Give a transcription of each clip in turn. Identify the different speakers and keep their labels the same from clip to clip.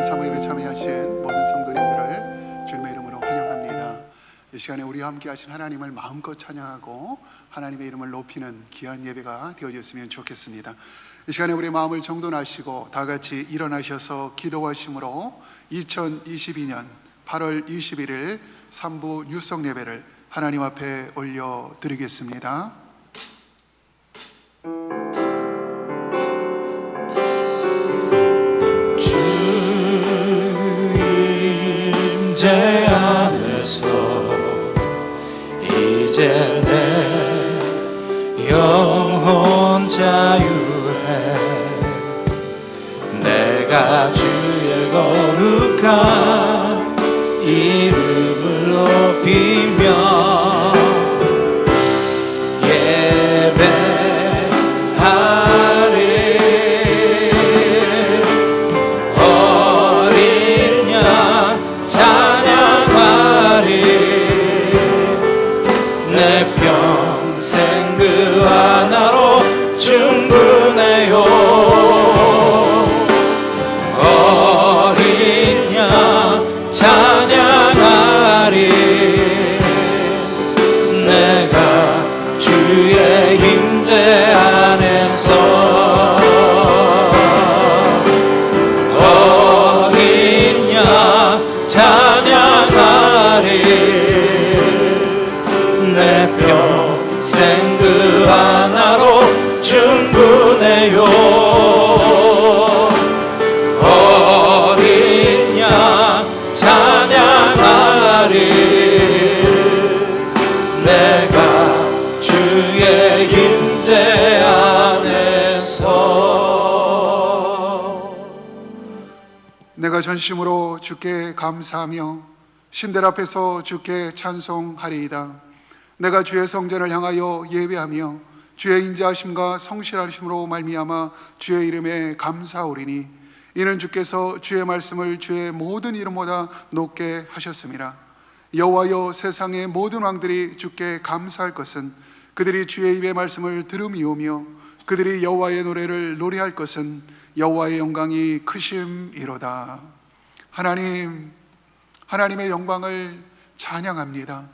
Speaker 1: 사모 예배 참여하신 모든 성도님들을 주님의 이름으로 환영합니다. 이 시간에 우리와 함께 하신 하나님을 마음껏 찬양하고 하나님의 이름을 높이는 귀한 예배가 되어졌으면 좋겠습니다. 이 시간에 우리 마음을 정돈하시고 다 같이 일어나셔서 기도하심으로 2022년 8월 21일 3부 뉴성 예배를 하나님 앞에 올려드리겠습니다.
Speaker 2: 임재 안에서 이제 내 영혼 자유해. 내가 주의 거룩한 이름을 높이며 평생 그 하나로 충분해요. 어린 양 찬양하리. 내가 주의 임재 안에서 어린 양 찬양하리. 내 평생 그 하나로 충분해요. 어린 양 찬양하리. 내가 주의 임재 안에서.
Speaker 1: 내가 전심으로 주께 감사하며 신들 앞에서 주께 찬송하리이다. 내가 주의 성전을 향하여 예배하며 주의 인자하심과 성실하심으로 말미암아 주의 이름에 감사오리니 이는 주께서 주의 말씀을 주의 모든 이름보다 높게 하셨습니다. 여호와여, 세상의 모든 왕들이 주께 감사할 것은 그들이 주의 입의 말씀을 들음이오며 그들이 여호와의 노래를 노래할 것은 여호와의 영광이 크심이로다. 하나님의 영광을 찬양합니다.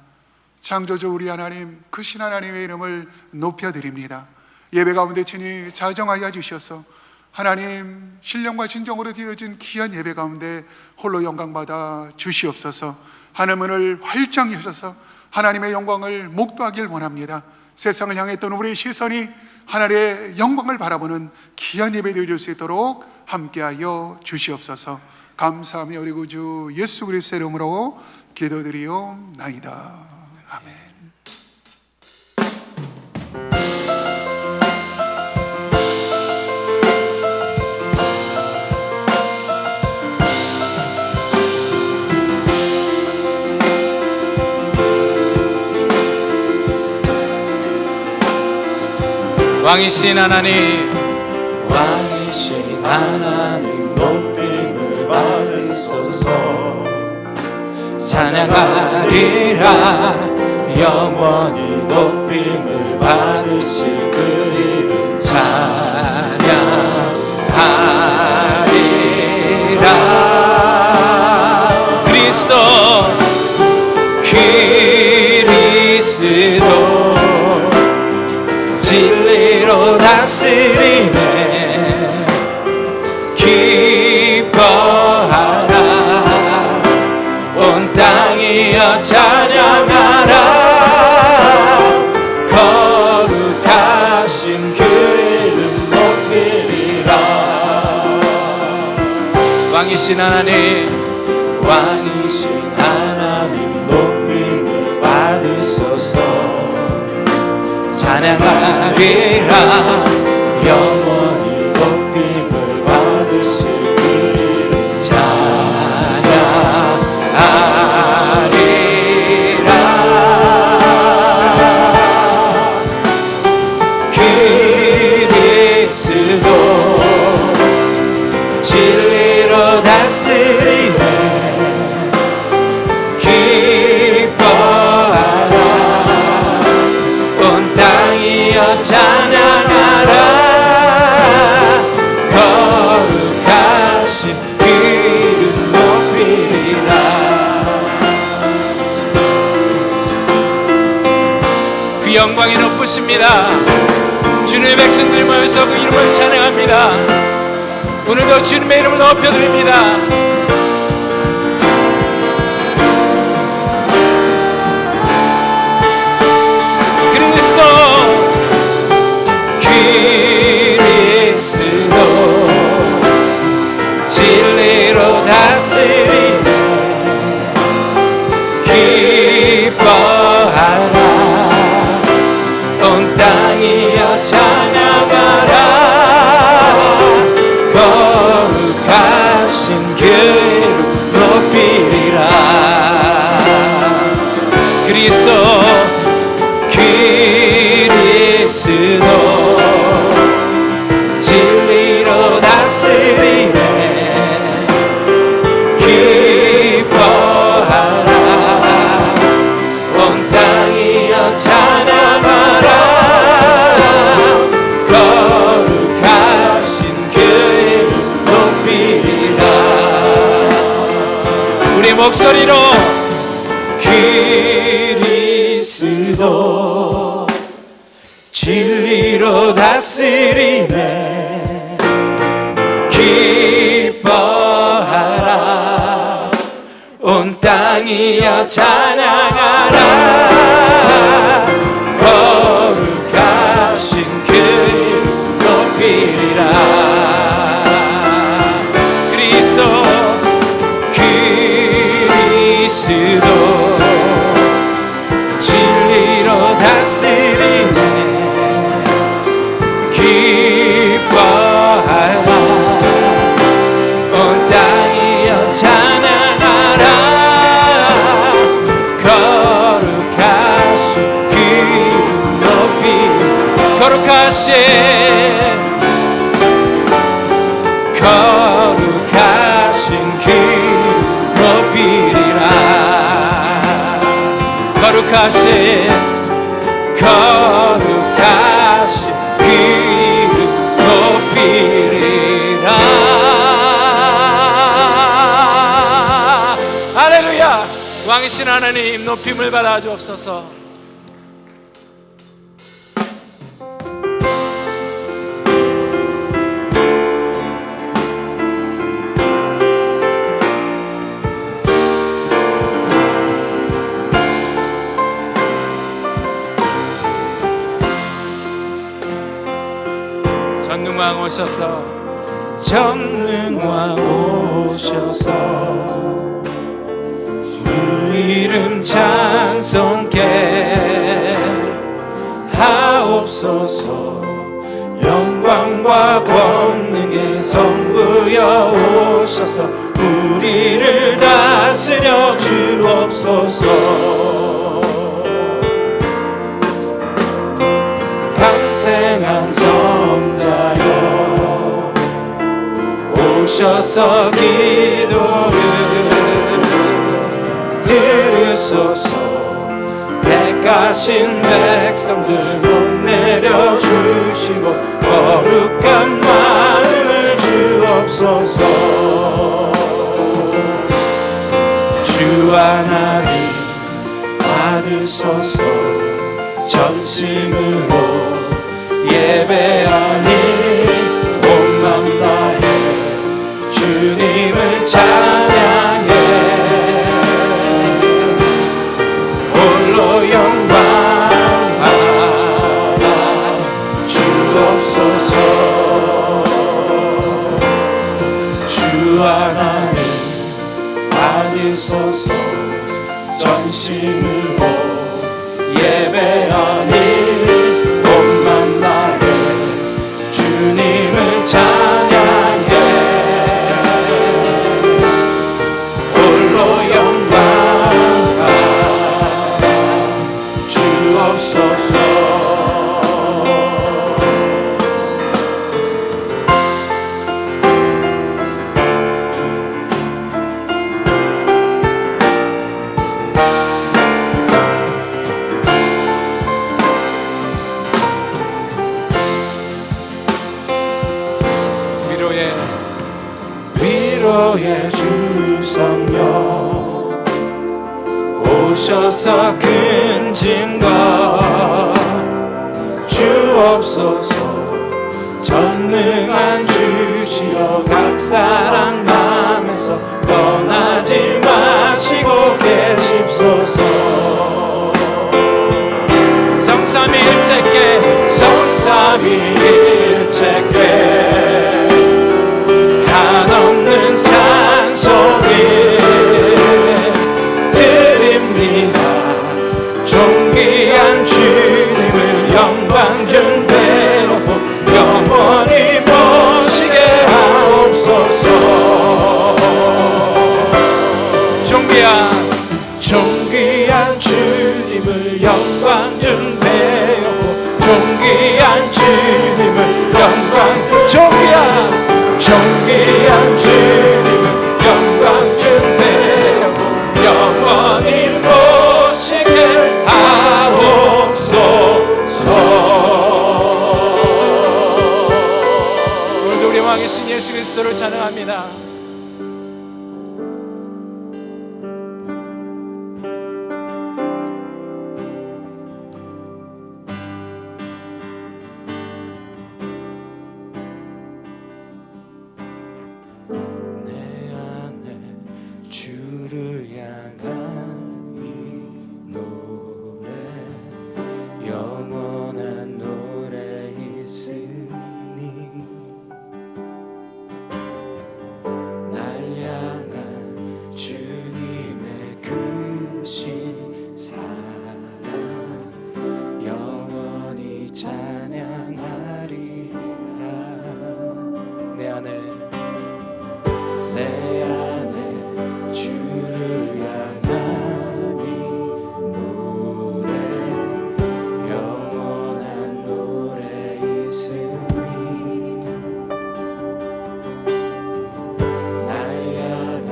Speaker 1: 창조주 우리 하나님, 크신 하나님의 이름을 높여드립니다. 예배 가운데 친히 자정하여 주셔서 하나님 신령과 진정으로 드려진 귀한 예배 가운데 홀로 영광받아 주시옵소서. 하늘문을 활짝 여셔서 하나님의 영광을 목도하길 원합니다. 세상을 향했던 우리의 시선이 하나님의 영광을 바라보는 귀한 예배 드릴 수 있도록 함께하여 주시옵소서. 감사하며 우리 구주 예수 그리스도의 이름으로 기도드리옵나이다. 아멘.
Speaker 2: 왕이신 하나님, 왕이신 하나님 높임을 받으소서. 찬양하리라. 영원히 높임을 받으실 그 이름 찬양하리라. 그리스도 진리로 다스리네. 기뻐하라. 온 땅이여 찬양하라. 거룩하신 그 이름 높이리라. 왕이신 하나님, 왕이신 하나님 높임을 받으소서. 찬양하리라. 영원히 높임을 받으실 그 이름 찬양하리라. 그리스도 진리로 다스리네. 찬양하라. 거룩하신 그 이름 주십니다. 주님의 백성들이 모여서 그 이름을 찬양합니다. 오늘도 주님의 이름을 높여드립니다. 그리스도 진리로 다스리네. 기뻐하라 온 땅이여 찬양하라. 거룩하신 교회를 높이리라. 그리스도 진리로 다스리네. 기뻐하라 온 땅이여 찬양하라. 거룩하신 교회를 높이리라. 우리 목소리로 그리스도 진리로 다스리네. 기뻐하라 온 땅이여 찬양하라. 거룩하신 그 높이리라. 그리스도 진리로 다스리네. 기뻐하라 온 땅이여 찬양하라. 거룩하신 그 높이. 거룩하신 그 높이리라. 거룩하신 그 높이리라. 할렐루야. 왕이신 하나님 높임을 받아 주옵소서. 전능왕 오셔서 전능왕 오셔서 주 이름 찬송케 하옵소서. 영광과 권능의 성부여 오셔서 우리를 다스려 주옵소서. 강생한 성자여 오셔서 기도를 들으소서. 택하신 백성들 못 내려주시고 거룩한 마음을 주옵소서. 주 하나님 받으소서. 전심으로 예배하니 온 맘 다해 주님을 찬양해. 홀로 영광하라 주옵소서. 주 하나님 받으소서. 전심으로 예배하니 온 맘 다해 주님을 찬양해. 홀로 영광하라 주옵소서. 위로의 주성령 오셔서 큰 증거 주옵소서. 전능한 주시여 각 사람 맘에서 떠나지 마시고 계십소서. 성삼일체께 성삼일체께 한없는 찬송을 드립니다. 존귀한 주님을 영광 준대하고 영원히 모시게 하옵소서. 존귀한 주님을 영광 준대하고 존귀한 주님을 영광 존귀한 주님을 영광 준대하고 영원히 모시게 하옵소서. 오늘도 우리 왕이신 예수 그리스도를 찬양합니다. 주를 향한 이 노래 영원한 노래 있으니 날 향한 주님의 크신 사랑 영원히 찬양하리라. 내 안에 주를 향한 이 노래 영원한 노래 있으니 날 향한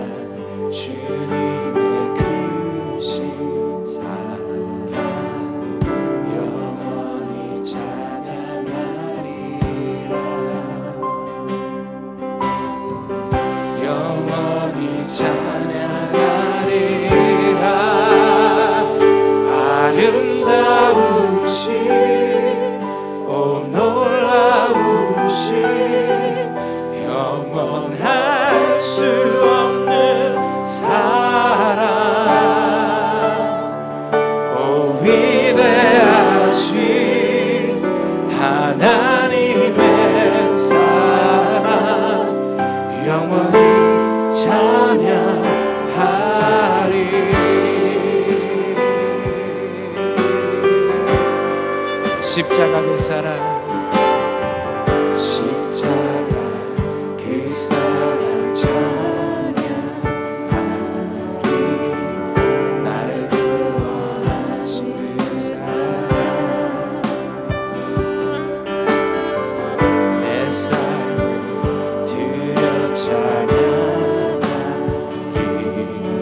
Speaker 2: 주님의 크신 사랑 영원히 찬양하리라. 영원히 찬양하리라. 아름다우신 오 놀라우신 영원할 수 없는 사랑 오 위대하신 하나님의 사랑 영원히 찬양하리. 십자가 그 사랑 십자가 그 사랑 찬양하리. 날 구원하신 그 사랑 내 삶 드려 찬양하리.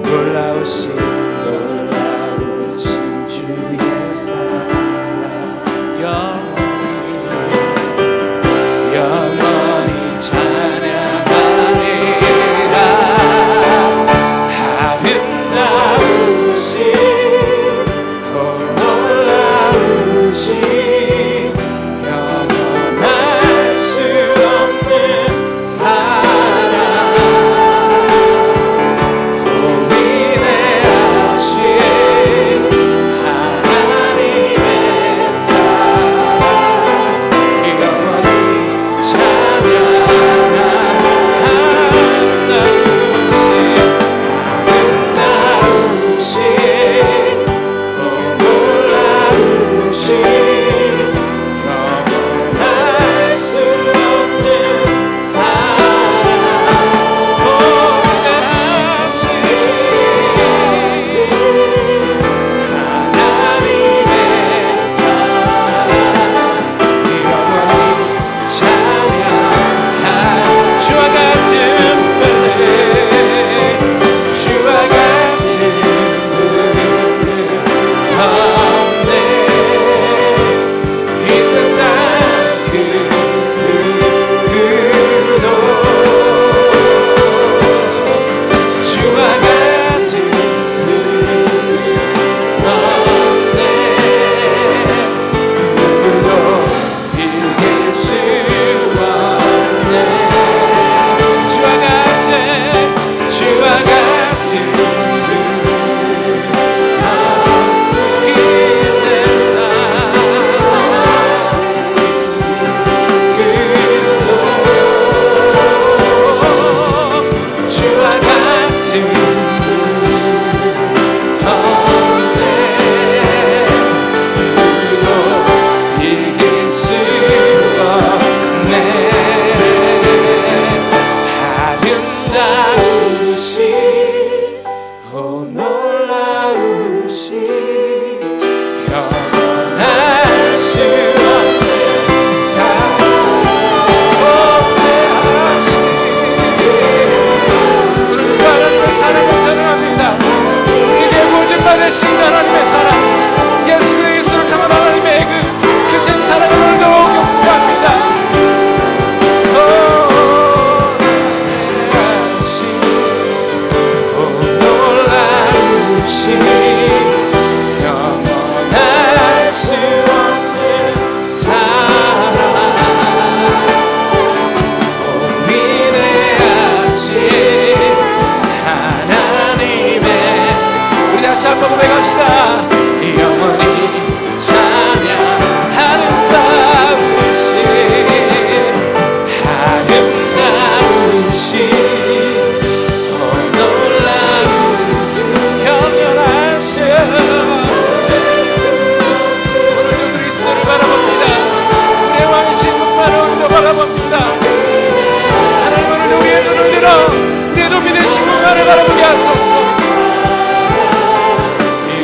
Speaker 2: 놀라우신 주의 사랑 영원히 오 놀라우신 영원할 수 없는 사랑 오 위대하신 하나님의 우리 다시 한번 고백합시다. 영원히 찬양 아름다우신 오 놀라운 영원하신 오늘도 그리스도를 바라봅니다. 우리의 왕이신 분만을 우리도 바라봅니다. 하나님 오늘 우리의 눈을 들어 우리의 도움이 되신 분만을 바라보게 하소서.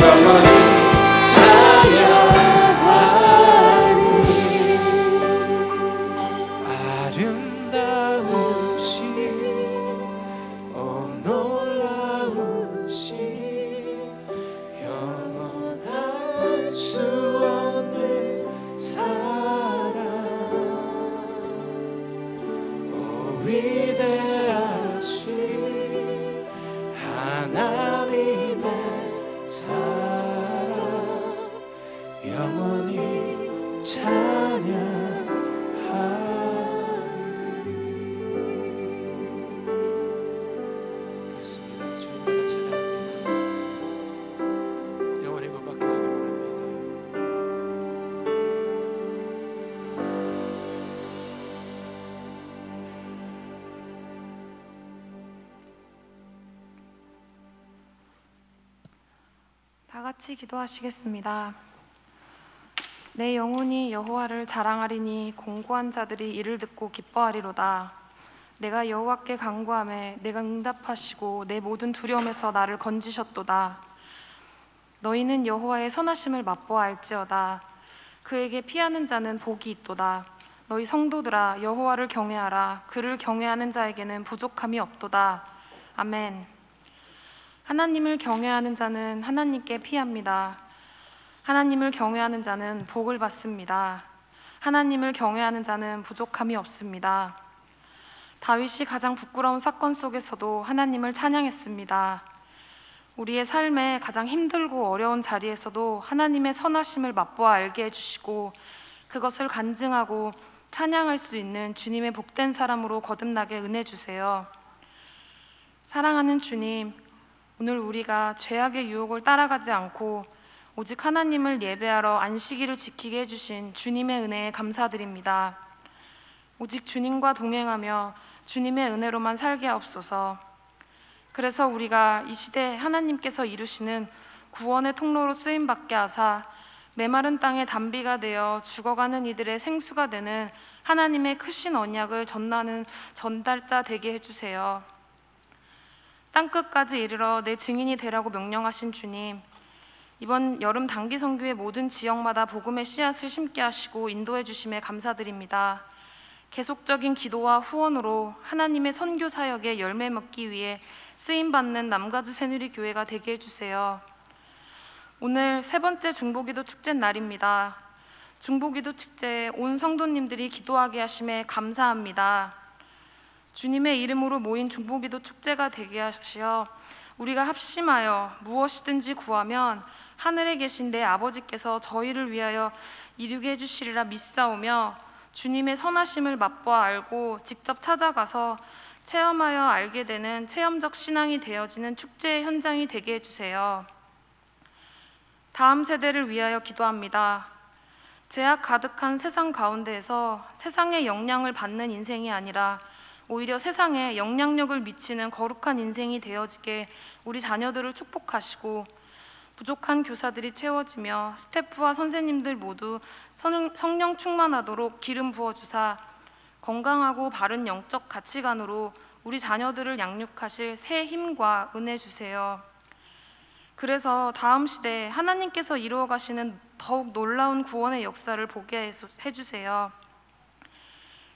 Speaker 2: 영원히
Speaker 3: 다 같이 기도하시겠습니다. 내 영혼이 여호와를 자랑하리니 공고한 자들이 이를 듣고 기뻐하리로다. 내가 여호와께 간구하매 내가 응답하시고 내 모든 두려움에서 나를 건지셨도다. 너희는 여호와의 선하심을 맛보아 알지어다. 그에게 피하는 자는 복이 있도다. 너희 성도들아 여호와를 경외하라. 그를 경외하는 자에게는 부족함이 없도다. 아멘. 하나님을 경외하는 자는 하나님께 피합니다. 하나님을 경외하는 자는 복을 받습니다. 하나님을 경외하는 자는 부족함이 없습니다. 다윗이 가장 부끄러운 사건 속에서도 하나님을 찬양했습니다. 우리의 삶에 가장 힘들고 어려운 자리에서도 하나님의 선하심을 맛보아 알게 해주시고 그것을 간증하고 찬양할 수 있는 주님의 복된 사람으로 거듭나게 은혜 주세요. 사랑하는 주님, 오늘 우리가 죄악의 유혹을 따라가지 않고 오직 하나님을 예배하러 안식일을 지키게 해주신 주님의 은혜에 감사드립니다. 오직 주님과 동행하며 주님의 은혜로만 살게 하옵소서. 그래서 우리가 이 시대 하나님께서 이루시는 구원의 통로로 쓰임받게 하사 메마른 땅에 단비가 되어 죽어가는 이들의 생수가 되는 하나님의 크신 언약을 전하는 전달자 되게 해주세요. 땅끝까지 이르러 내 증인이 되라고 명령하신 주님, 이번 여름 단기 선교의 모든 지역마다 복음의 씨앗을 심게 하시고 인도해 주심에 감사드립니다. 계속적인 기도와 후원으로 하나님의 선교 사역에 열매 맺기 위해 쓰임받는 남가주 새누리교회가 되게 해주세요. 오늘 세 번째 중보기도 축제 날입니다. 중보기도 축제에 온 성도님들이 기도하게 하심에 감사합니다. 주님의 이름으로 모인 중보기도 축제가 되게 하시어 우리가 합심하여 무엇이든지 구하면 하늘에 계신 내 아버지께서 저희를 위하여 이루게 해주시리라 믿사오며 주님의 선하심을 맛보아 알고 직접 찾아가서 체험하여 알게 되는 체험적 신앙이 되어지는 축제의 현장이 되게 해주세요. 다음 세대를 위하여 기도합니다. 죄악 가득한 세상 가운데에서 세상의 영향을 받는 인생이 아니라 오히려 세상에 영향력을 미치는 거룩한 인생이 되어지게 우리 자녀들을 축복하시고 부족한 교사들이 채워지며 스태프와 선생님들 모두 성령 충만하도록 기름 부어주사 건강하고 바른 영적 가치관으로 우리 자녀들을 양육하실 새 힘과 은혜 주세요. 그래서 다음 시대에 하나님께서 이루어 가시는 더욱 놀라운 구원의 역사를 보게 해주세요.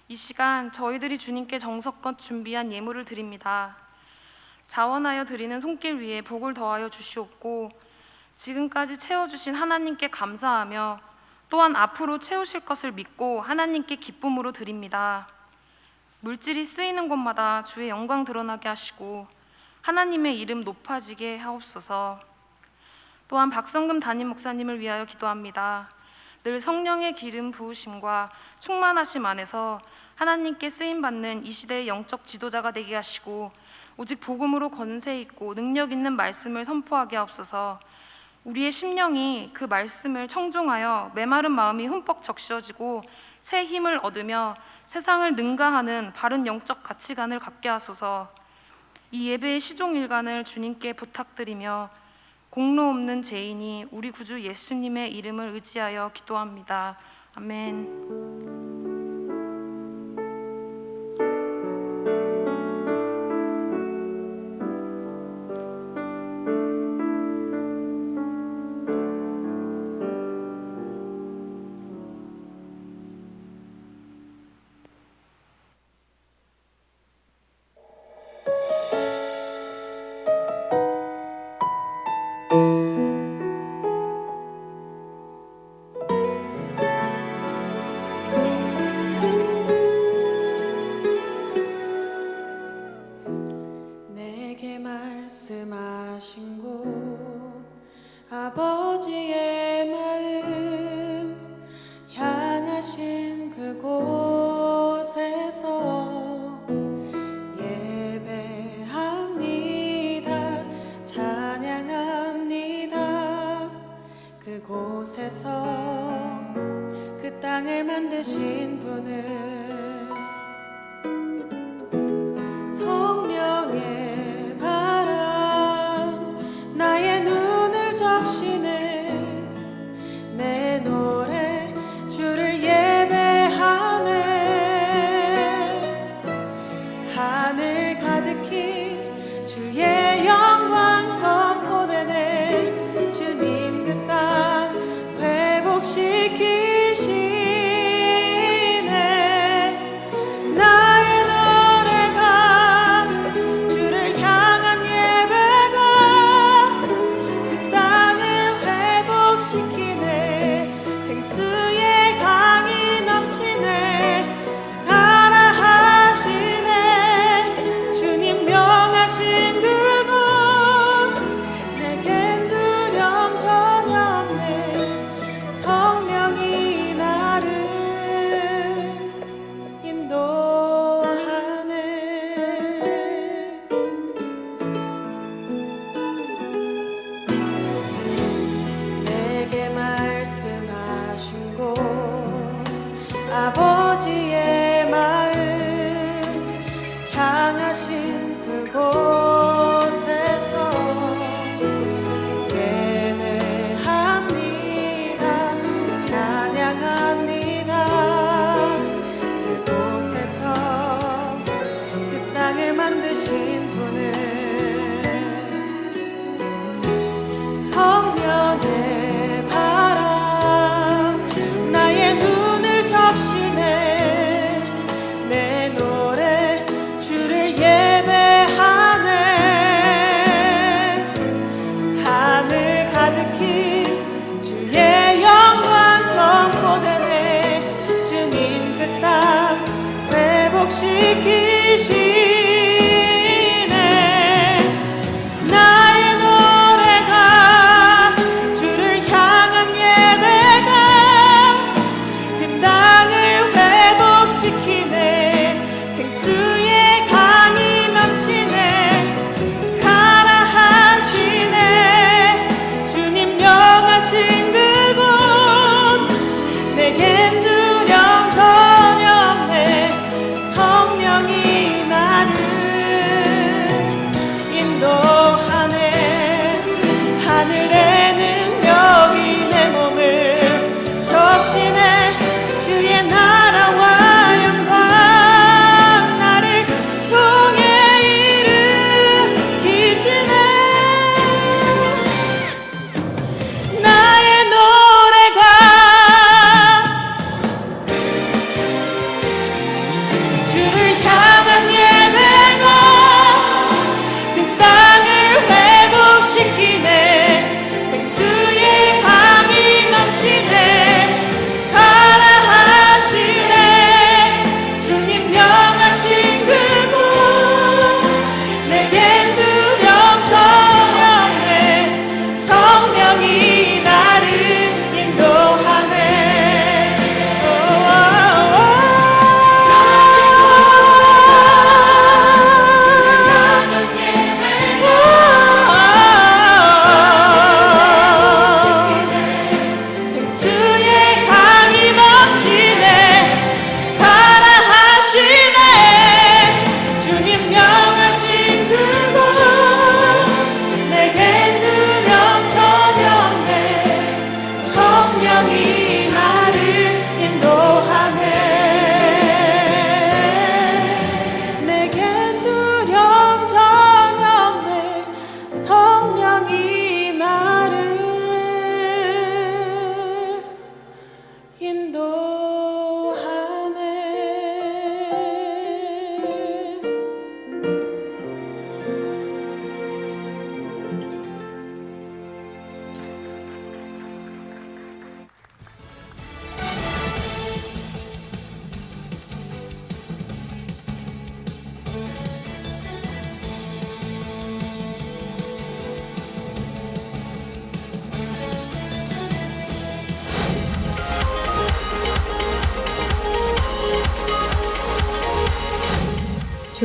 Speaker 3: 이 시간 저희들이 주님께 정성껏 준비한 예물을 드립니다. 자원하여 드리는 손길 위에 복을 더하여 주시옵고 지금까지 채워주신 하나님께 감사하며 또한 앞으로 채우실 것을 믿고 하나님께 기쁨으로 드립니다. 물질이 쓰이는 곳마다 주의 영광 드러나게 하시고 하나님의 이름 높아지게 하옵소서. 또한 박성금 담임 목사님을 위하여 기도합니다. 늘 성령의 기름 부으심과 충만하심 안에서 하나님께 쓰임받는 이 시대의 영적 지도자가 되게 하시고 오직 복음으로 권세 있고 능력 있는 말씀을 선포하게 하옵소서. 우리의 심령이 그 말씀을 청종하여 메마른 마음이 흠뻑 적셔지고 새 힘을 얻으며 세상을 능가하는 바른 영적 가치관을 갖게 하소서. 이 예배의 시종일관을 주님께 부탁드리며 공로 없는 죄인이 우리 구주 예수님의 이름을 의지하여 기도합니다. 아멘.
Speaker 4: 내게 말씀하신 곳 아버지의 마음 향하신 그곳에서 예배합니다. 찬양합니다. 그곳에서 그 땅을 만드신 분을 성령의 바람 나의 눈을 적시네. 내 노래 주를 예배하네.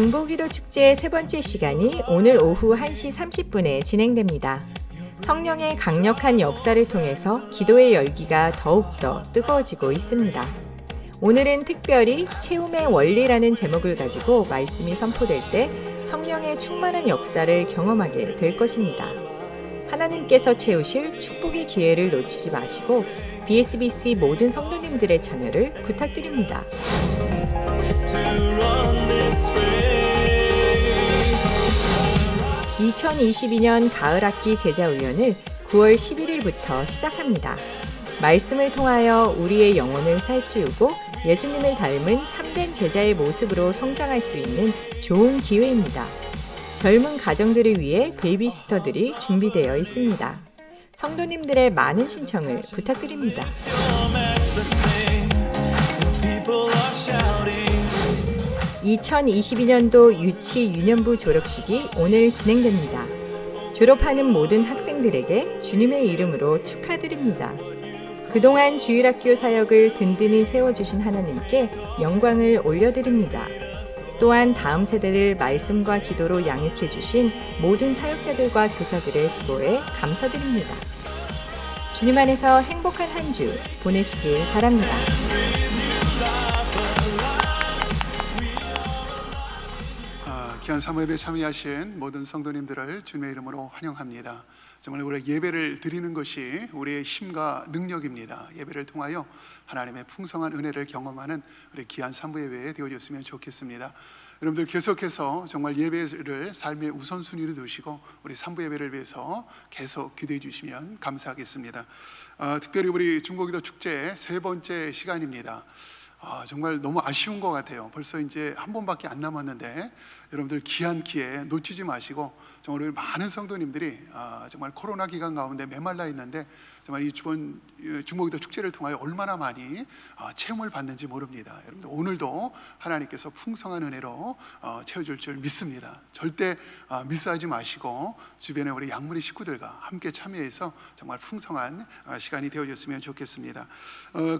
Speaker 5: 중보기도 축제의 세 번째 시간이 오늘 오후 1시 30분에 진행됩니다. 성령의 강력한 역사를 통해서 기도의 열기가 더욱더 뜨거워지고 있습니다. 오늘은 특별히 채움의 원리라는 제목을 가지고 말씀이 선포될 때 성령의 충만한 역사를 경험하게 될 것입니다. 하나님께서 채우실 축복의 기회를 놓치지 마시고 BSBC 모든 성도님들의 참여를 부탁드립니다. 2022년 가을학기 제자훈련을 9월 11일부터 시작합니다. 말씀을 통하여 우리의 영혼을 살찌우고 예수님을 닮은 참된 제자의 모습으로 성장할 수 있는 좋은 기회입니다. 젊은 가정들을 위해 베이비시터들이 준비되어 있습니다. 성도님들의 많은 신청을 부탁드립니다. 2022년도 유치 유년부 졸업식이 오늘 진행됩니다. 졸업하는 모든 학생들에게 주님의 이름으로 축하드립니다. 그동안 주일학교 사역을 든든히 세워주신 하나님께 영광을 올려드립니다. 또한 다음 세대를 말씀과 기도로 양육해 주신 모든 사역자들과 교사들의 수고에 감사드립니다. 주님 안에서 행복한 한 주 보내시길 바랍니다.
Speaker 1: 귀한 사모예배에 참여하신 모든 성도님들을 주님의 이름으로 환영합니다. 정말 우리가 예배를 드리는 것이 우리의 힘과 능력입니다. 예배를 통하여 하나님의 풍성한 은혜를 경험하는 우리 귀한 산부예배 되어졌으면 좋겠습니다. 여러분들 계속해서 정말 예배를 삶의 우선순위로 두시고 우리 산부예배를 위해서 계속 기도해 주시면 감사하겠습니다. 특별히 우리 중고기도 축제 세 번째 시간입니다. 정말 너무 아쉬운 것 같아요. 벌써 이제 한 번밖에 안 남았는데 여러분들 귀한 기회 놓치지 마시고 정말 우리 많은 성도님들이 정말 코로나 기간 가운데 메말라 있는데 정말 이 중고기도 축제를 통하여 얼마나 많이 체험을 받는지 모릅니다. 여러분들 오늘도 하나님께서 풍성한 은혜로 채워줄 줄 믿습니다. 절대 미스하지 마시고 주변에 우리 양무리 식구들과 함께 참여해서 정말 풍성한 시간이 되어졌으면 좋겠습니다.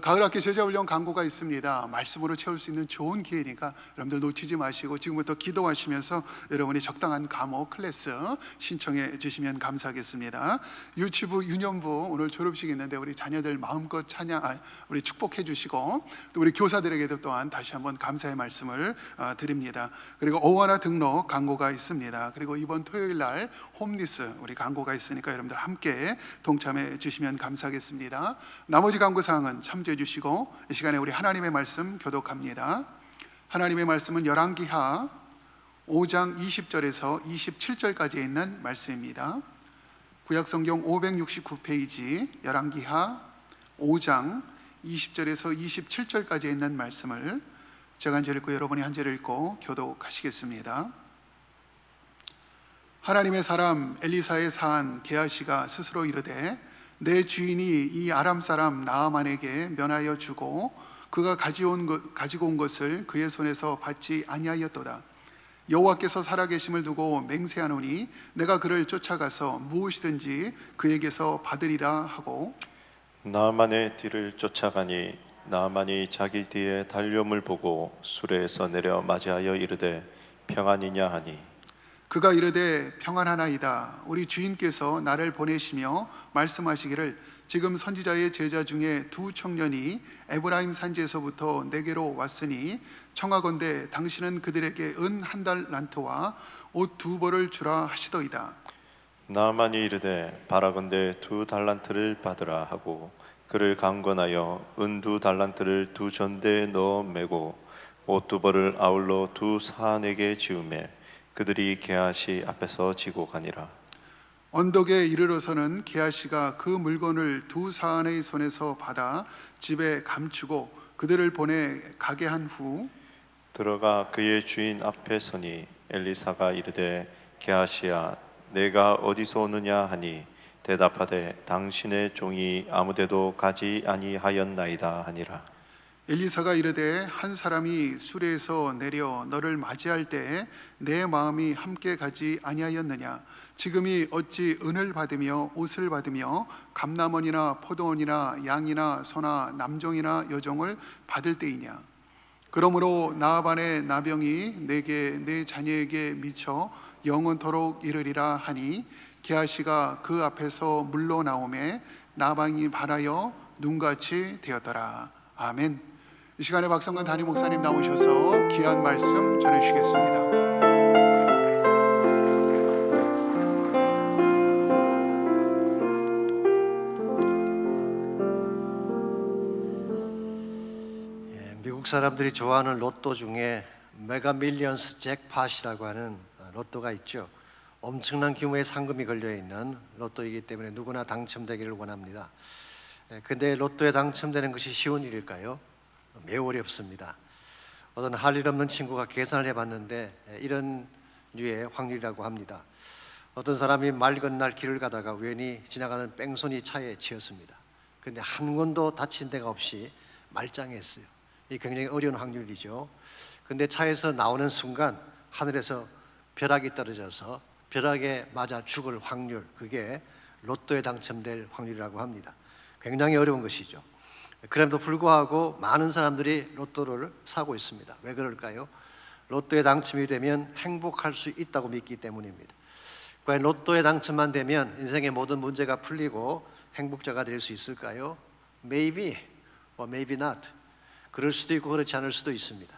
Speaker 1: 가을학기 제자훈련 광고가 있습니다. 말씀으로 채울 수 있는 좋은 기회니까 여러분들 놓치지 마시고 지금부터 기도하시면서 여러분이 적당한 과목 클래스 신청해 주시면 감사하겠습니다. 유치부 유년부 오늘 졸업식이 있는데 우리 자녀들 마음껏 우리 축복해 주시고 또 우리 교사들에게도 또한 다시 한번 감사의 말씀을 드립니다. 그리고 어원화 등록 광고가 있습니다. 그리고 이번 토요일 날 홈리스 우리 광고가 있으니까 여러분들 함께 동참해 주시면 감사하겠습니다. 나머지 광고 사항은 참조해 주시고 이 시간에 우리 하나님의 말씀 교독합니다. 하나님의 말씀은 열왕기하 5장 20절에서 27절까지 있는 말씀입니다. 구약성경 569페이지 열왕기하 5장 20절에서 27절까지 있는 말씀을 제가 한 절 읽고 여러분이 한 절 읽고 교독하시겠습니다. 하나님의 사람 엘리사의 사한 게하시가 스스로 이르되 내 주인이 이 아람 사람 나아만에게 면하여 주고 그가 가지고 온 것을 그의 손에서 받지 아니하였도다. 여호와께서 살아계심을 두고 맹세하노니 내가 그를 쫓아가서 무엇이든지 그에게서 받으리라 하고
Speaker 6: 나아만의 뒤를 쫓아가니 나아만이 자기 뒤에 달려옴을 보고 수레에서 내려 맞이하여 이르되 평안이냐 하니
Speaker 1: 그가 이르되 평안하나이다. 우리 주인께서 나를 보내시며 말씀하시기를 지금 선지자의 제자 중에 두 청년이 에브라임 산지에서부터 내게로 왔으니 청하건대 당신은 그들에게 은 한 달란트와 옷 두 벌을 주라 하시더이다.
Speaker 6: 나아만이 이르되 바라건대 2달란트를 받으라 하고 그를 강권하여 은 2달란트를 2전대에 넣어 메고 옷 2벌을 아울러 2 사안에게 지우매 그들이 게하시 앞에서 지고 가니라.
Speaker 1: 언덕에 이르러서는 게하시가 그 물건을 2 사안의 손에서 받아 집에 감추고 그들을 보내 가게 한 후
Speaker 6: 들어가 그의 주인 앞에 서니 엘리사가 이르되 게하시야 내가 어디서 오느냐 하니 대답하되 당신의 종이 아무데도 가지 아니하였나이다 하니라.
Speaker 1: 엘리사가 이르되 한 사람이 수레에서 내려 너를 맞이할 때에 내 마음이 함께 가지 아니하였느냐. 지금이 어찌 은을 받으며 옷을 받으며 감남원이나 포도원이나 양이나 소나 남종이나 여종을 받을 때이냐. 그러므로 나반의 나병이 내게 내 자녀에게 미쳐 영원토록 이르리라 하니 게하시가 그 앞에서 물러나오매 나방이 발하여 눈같이 되었더라. 아멘. 이 시간에 박성근 담임 목사님 나오셔서 귀한 말씀 전해주시겠습니다.
Speaker 7: 미국 사람들이 좋아하는 로또 중에 메가 밀리언스 잭팟이라고 하는 로또가 있죠. 엄청난 규모의 상금이 걸려있는 로또이기 때문에 누구나 당첨되기를 원합니다. 근데 로또에 당첨되는 것이 쉬운 일일까요? 매우 어렵습니다. 어떤 할 일 없는 친구가 계산을 해봤는데 이런 류의 확률이라고 합니다. 어떤 사람이 맑은 날 길을 가다가 우연히 지나가는 뺑소니 차에 치였습니다. 근데 한 군도 다친 데가 없이 말짱했어요. 이 굉장히 어려운 확률이죠. 근데 차에서 나오는 순간 하늘에서 벼락이 떨어져서 벼락에 맞아 죽을 확률, 그게 로또에 당첨될 확률이라고 합니다. 굉장히 어려운 것이죠. 그럼에도 불구하고 많은 사람들이 로또를 사고 있습니다. 왜 그럴까요? 로또에 당첨이 되면 행복할 수 있다고 믿기 때문입니다. 과연 로또에 당첨만 되면 인생의 모든 문제가 풀리고 행복자가 될 수 있을까요? Maybe or maybe not. 그럴 수도 있고 그렇지 않을 수도 있습니다.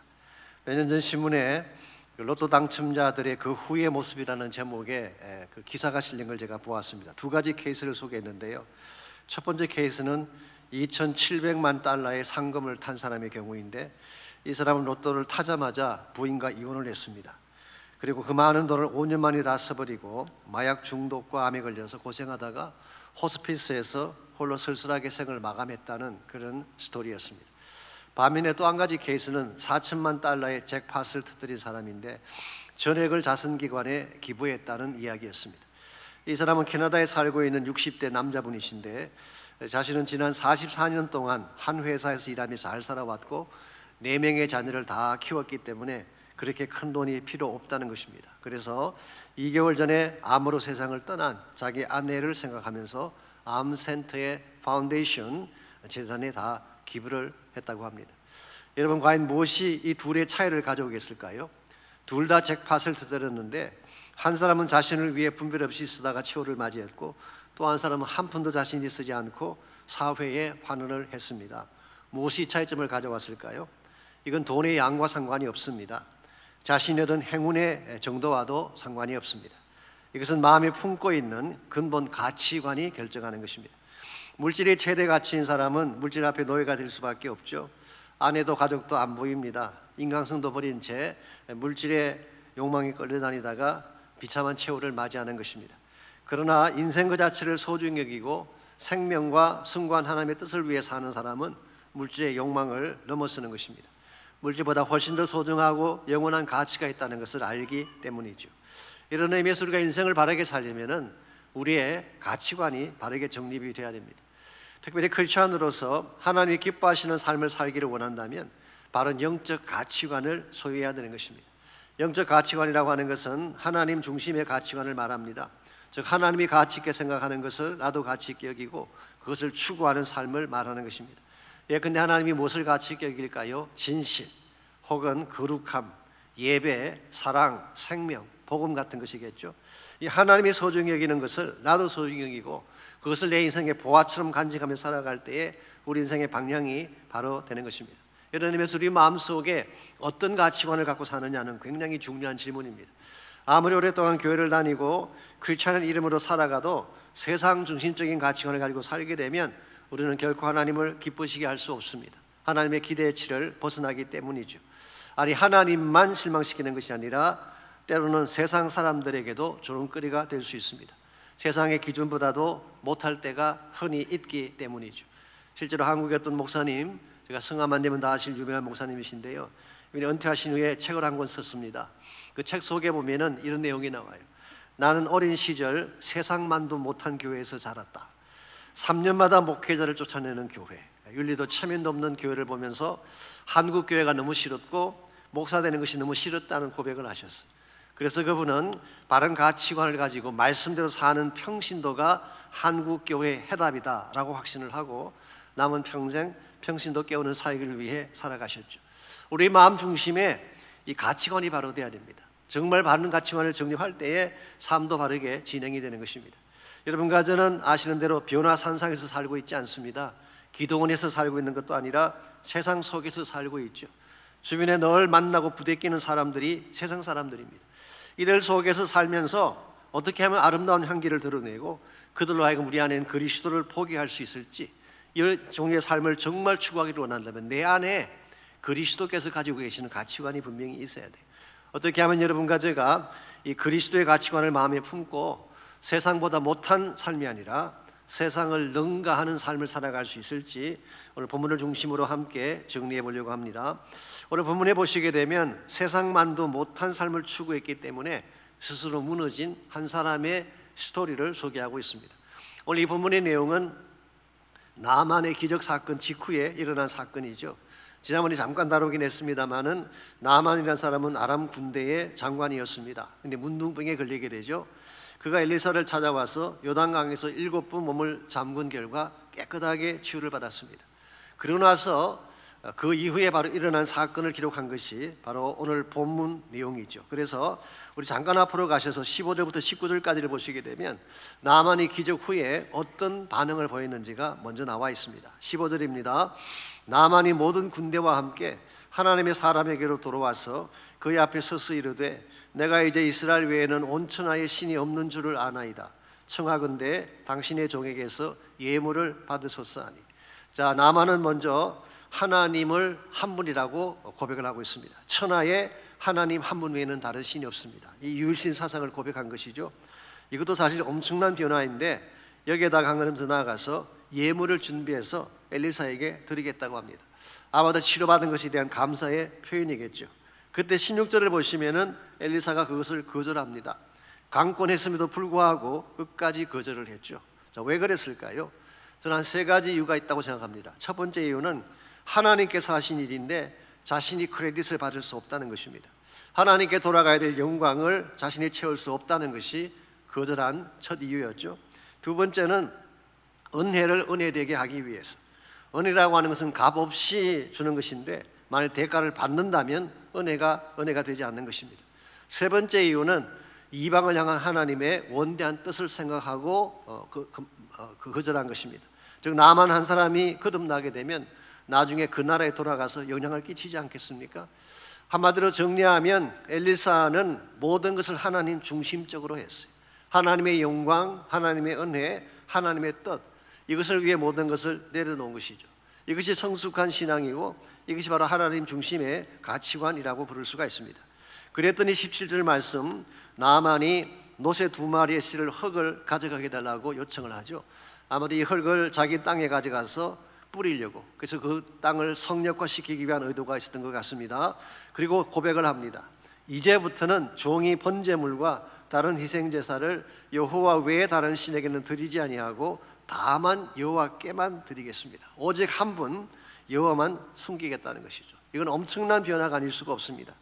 Speaker 7: 몇 년 전 신문에 로또 당첨자들의 그 후의 모습이라는 제목의 그 기사가 실린 걸 제가 보았습니다. 두 가지 케이스를 소개했는데요. 첫 번째 케이스는 2,700만 달러의 상금을 탄 사람의 경우인데, 이 사람은 로또를 타자마자 부인과 이혼을 했습니다. 그리고 그 많은 돈을 5년 만에 다 써버리고 마약 중독과 암에 걸려서 고생하다가 호스피스에서 홀로 쓸쓸하게 생을 마감했다는 그런 스토리였습니다. 반면에 또 한 가지 케이스는 4천만 달러의 잭팟을 터뜨린 사람인데 전액을 자선기관에 기부했다는 이야기였습니다. 이 사람은 캐나다에 살고 있는 60대 남자분이신데 자신은 지난 44년 동안 한 회사에서 일하며 잘 살아왔고 4명의 자녀를 다 키웠기 때문에 그렇게 큰 돈이 필요 없다는 것입니다. 그래서 2개월 전에 암으로 세상을 떠난 자기 아내를 생각하면서 암센터의 파운데이션 재산에 다 기부를 했다고 합니다. 여러분, 과연 무엇이 이 둘의 차이를 가져오겠을까요? 둘 다 잭팟을 터뜨렸는데 한 사람은 자신을 위해 분별 없이 쓰다가 최후를 맞이했고 또 한 사람은 한 푼도 자신이 쓰지 않고 사회에 환원을 했습니다. 무엇이 차이점을 가져왔을까요? 이건 돈의 양과 상관이 없습니다. 자신이 얻은 행운의 정도와도 상관이 없습니다. 이것은 마음에 품고 있는 근본 가치관이 결정하는 것입니다. 물질의 최대 가치인 사람은 물질 앞에 노예가 될 수밖에 없죠. 아내도 가족도 안 보입니다. 인간성도 버린 채 물질의 욕망에 끌려다니다가 비참한 최후를 맞이하는 것입니다. 그러나 인생 그 자체를 소중히 여기고 생명과 승관 하나님의 뜻을 위해 사는 사람은 물질의 욕망을 넘어서는 것입니다. 물질보다 훨씬 더 소중하고 영원한 가치가 있다는 것을 알기 때문이죠. 이런 의미에서 우리가 인생을 바르게 살려면은 우리의 가치관이 바르게 정립이 되어야 됩니다. 특별히 크리스천으로서 하나님이 기뻐하시는 삶을 살기를 원한다면 바른 영적 가치관을 소유해야 되는 것입니다. 영적 가치관이라고 하는 것은 하나님 중심의 가치관을 말합니다. 즉 하나님이 가치 있게 생각하는 것을 나도 가치 있게 여기고 그것을 추구하는 삶을 말하는 것입니다. 근데 하나님이 무엇을 가치 있게 여길까요? 진실 혹은 거룩함, 예배, 사랑, 생명, 복음 같은 것이겠죠. 이 하나님이 소중히 여기는 것을 나도 소중히 여기고 그것을 내 인생의 보화처럼 간직하며 살아갈 때에 우리 인생의 방향이 바로 되는 것입니다. 이런 의미에서 우리 마음속에 어떤 가치관을 갖고 사느냐는 굉장히 중요한 질문입니다. 아무리 오랫동안 교회를 다니고 크리스찬 이름으로 살아가도 세상 중심적인 가치관을 가지고 살게 되면 우리는 결코 하나님을 기쁘시게 할 수 없습니다. 하나님의 기대치를 벗어나기 때문이죠. 아니 하나님만 실망시키는 것이 아니라 때로는 세상 사람들에게도 조롱거리가 될 수 있습니다. 세상의 기준보다도 못할 때가 흔히 있기 때문이죠. 실제로 한국의 어떤 목사님, 제가 성함만 되면 다 아실 유명한 목사님이신데요, 이분이 은퇴하신 후에 책을 한 권 썼습니다. 그 책 속에 보면은 이런 내용이 나와요. 나는 어린 시절 세상만도 못한 교회에서 자랐다. 3년마다 목회자를 쫓아내는 교회, 윤리도 체면도 없는 교회를 보면서 한국 교회가 너무 싫었고 목사 되는 것이 너무 싫었다는 고백을 하셨어요. 그래서 그분은 바른 가치관을 가지고 말씀대로 사는 평신도가 한국 교회의 해답이다라고 확신을 하고 남은 평생 평신도 깨우는 사역을 위해 살아가셨죠. 우리 마음 중심에 이 가치관이 바로 돼야 됩니다. 정말 바른 가치관을 정립할 때에 삶도 바르게 진행이 되는 것입니다. 여러분과 저는 아시는 대로 변화산상에서 살고 있지 않습니다. 기도원에서 살고 있는 것도 아니라 세상 속에서 살고 있죠. 주변에 늘 만나고 부대끼는 사람들이 세상 사람들입니다. 이들 속에서 살면서 어떻게 하면 아름다운 향기를 드러내고 그들로 하여금 우리 안에는 그리스도를 포기할 수 있을지, 이 종류의 삶을 정말 추구하기를 원한다면 내 안에 그리스도께서 가지고 계시는 가치관이 분명히 있어야 돼요. 어떻게 하면 여러분과 제가 이 그리스도의 가치관을 마음에 품고 세상보다 못한 삶이 아니라 세상을 능가하는 삶을 살아갈 수 있을지 오늘 본문을 중심으로 함께 정리해 보려고 합니다. 오늘 본문에 보시게 되면 세상만도 못한 삶을 추구했기 때문에 스스로 무너진 한 사람의 스토리를 소개하고 있습니다. 오늘 이 본문의 내용은 나만의 기적 사건 직후에 일어난 사건이죠. 지난번에 잠깐 다루긴 했습니다마는 나만이라는 사람은 아람 군대의 장관이었습니다. 근데 문둥병에 걸리게 되죠. 그가 엘리사를 찾아와서 요단강에서 7번 몸을 잠근 결과 깨끗하게 치유를 받았습니다. 그러고 나서 그 이후에 바로 일어난 사건을 기록한 것이 바로 오늘 본문 내용이죠. 그래서 우리 잠깐 앞으로 가셔서 15절부터 19절까지를 보시게 되면 나만이 기적 후에 어떤 반응을 보였는지가 먼저 나와 있습니다. 15절입니다. 나만이 모든 군대와 함께 하나님의 사람에게로 돌아와서 그의 앞에 서서 이르되 내가 이제 이스라엘 외에는 온 천하에 신이 없는 줄을 아나이다. 청하건대 당신의 종에게서 예물을 받으소서 하니. 자, 나만은 먼저 하나님을 한 분이라고 고백을 하고 있습니다. 천하에 하나님 한 분 외에는 다른 신이 없습니다. 이 유일신 사상을 고백한 것이죠. 이것도 사실 엄청난 변화인데 여기에다가 한 걸음 더 나아가서 예물을 준비해서 엘리사에게 드리겠다고 합니다. 아마도 치료받은 것에 대한 감사의 표현이겠죠. 그때 16절을 보시면은 엘리사가 그것을 거절합니다. 강권했음에도 불구하고 끝까지 거절을 했죠. 자, 왜 그랬을까요? 저는 한 3가지 이유가 있다고 생각합니다. 첫 번째 이유는 하나님께서 하신 일인데 자신이 크레딧을 받을 수 없다는 것입니다. 하나님께 돌아가야 될 영광을 자신이 채울 수 없다는 것이 거절한 첫 이유였죠. 두 번째는 은혜를 은혜되게 하기 위해서. 은혜라고 하는 것은 값없이 주는 것인데 만일 대가를 받는다면 은혜가 되지 않는 것입니다. 세 번째 이유는 이방을 향한 하나님의 원대한 뜻을 생각하고 거절한 것입니다. 즉 나만 한 사람이 거듭나게 되면 나중에 그 나라에 돌아가서 영향을 끼치지 않겠습니까? 한마디로 정리하면 엘리사는 모든 것을 하나님 중심적으로 했어요. 하나님의 영광, 하나님의 은혜, 하나님의 뜻, 이것을 위해 모든 것을 내려놓은 것이죠. 이것이 성숙한 신앙이고 이것이 바로 하나님 중심의 가치관이라고 부를 수가 있습니다. 그랬더니 17절 말씀, 나만이 노새 2마리의 씨를 흙을 가져가게 달라고 요청을 하죠. 아마도 이 흙을 자기 땅에 가져가서 뿌리려고, 그래서 그 땅을 성역화시키기 위한 의도가 있었던 것 같습니다. 그리고 고백을 합니다. 이제부터는 종이 번제물과 다른 희생제사를 여호와 외에 다른 신에게는 드리지 아니하고 다만 여호와께만 드리겠습니다. 오직 한 분 여호와만 숨기겠다는 것이죠. 이건 엄청난 변화가 아닐 수가 없습니다.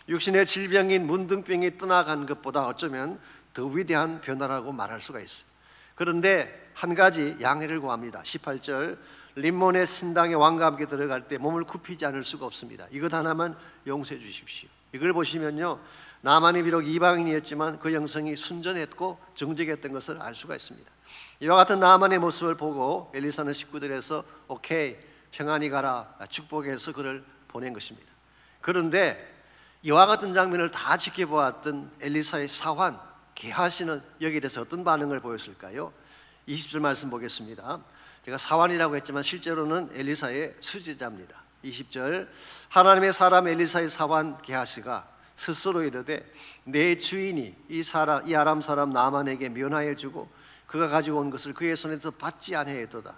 Speaker 7: 육신의 질병인 문둥병이 떠나간 것보다 어쩌면 더 위대한 변화라고 말할 수가 있어요. 그런데 한 가지 양해를 구합니다. 18절, 림몬의 신당의 왕과 함께 들어갈 때 몸을 굽히지 않을 수가 없습니다. 이것 하나만 용서해 주십시오. 이걸 보시면요, 나만이 비록 이방인이었지만 그 영성이 순전했고 정직했던 것을 알 수가 있습니다. 이와 같은 나만의 모습을 보고 엘리사는 19절에서 오케이, 평안히 가라, 축복해서 그를 보낸 것입니다. 그런데 이와 같은 장면을 다 지켜보았던 엘리사의 사환 게하시는 여기에 대해서 어떤 반응을 보였을까요? 20절 말씀 보겠습니다. 제가 사환이라고 했지만 실제로는 엘리사의 수제자입니다. 20절, 하나님의 사람 엘리사의 사환 게하시가 스스로 이르되 내 주인이 이 아람 사람 나만에게 면하여 주고 그가 가지고 온 것을 그의 손에서 받지 아니하였도다.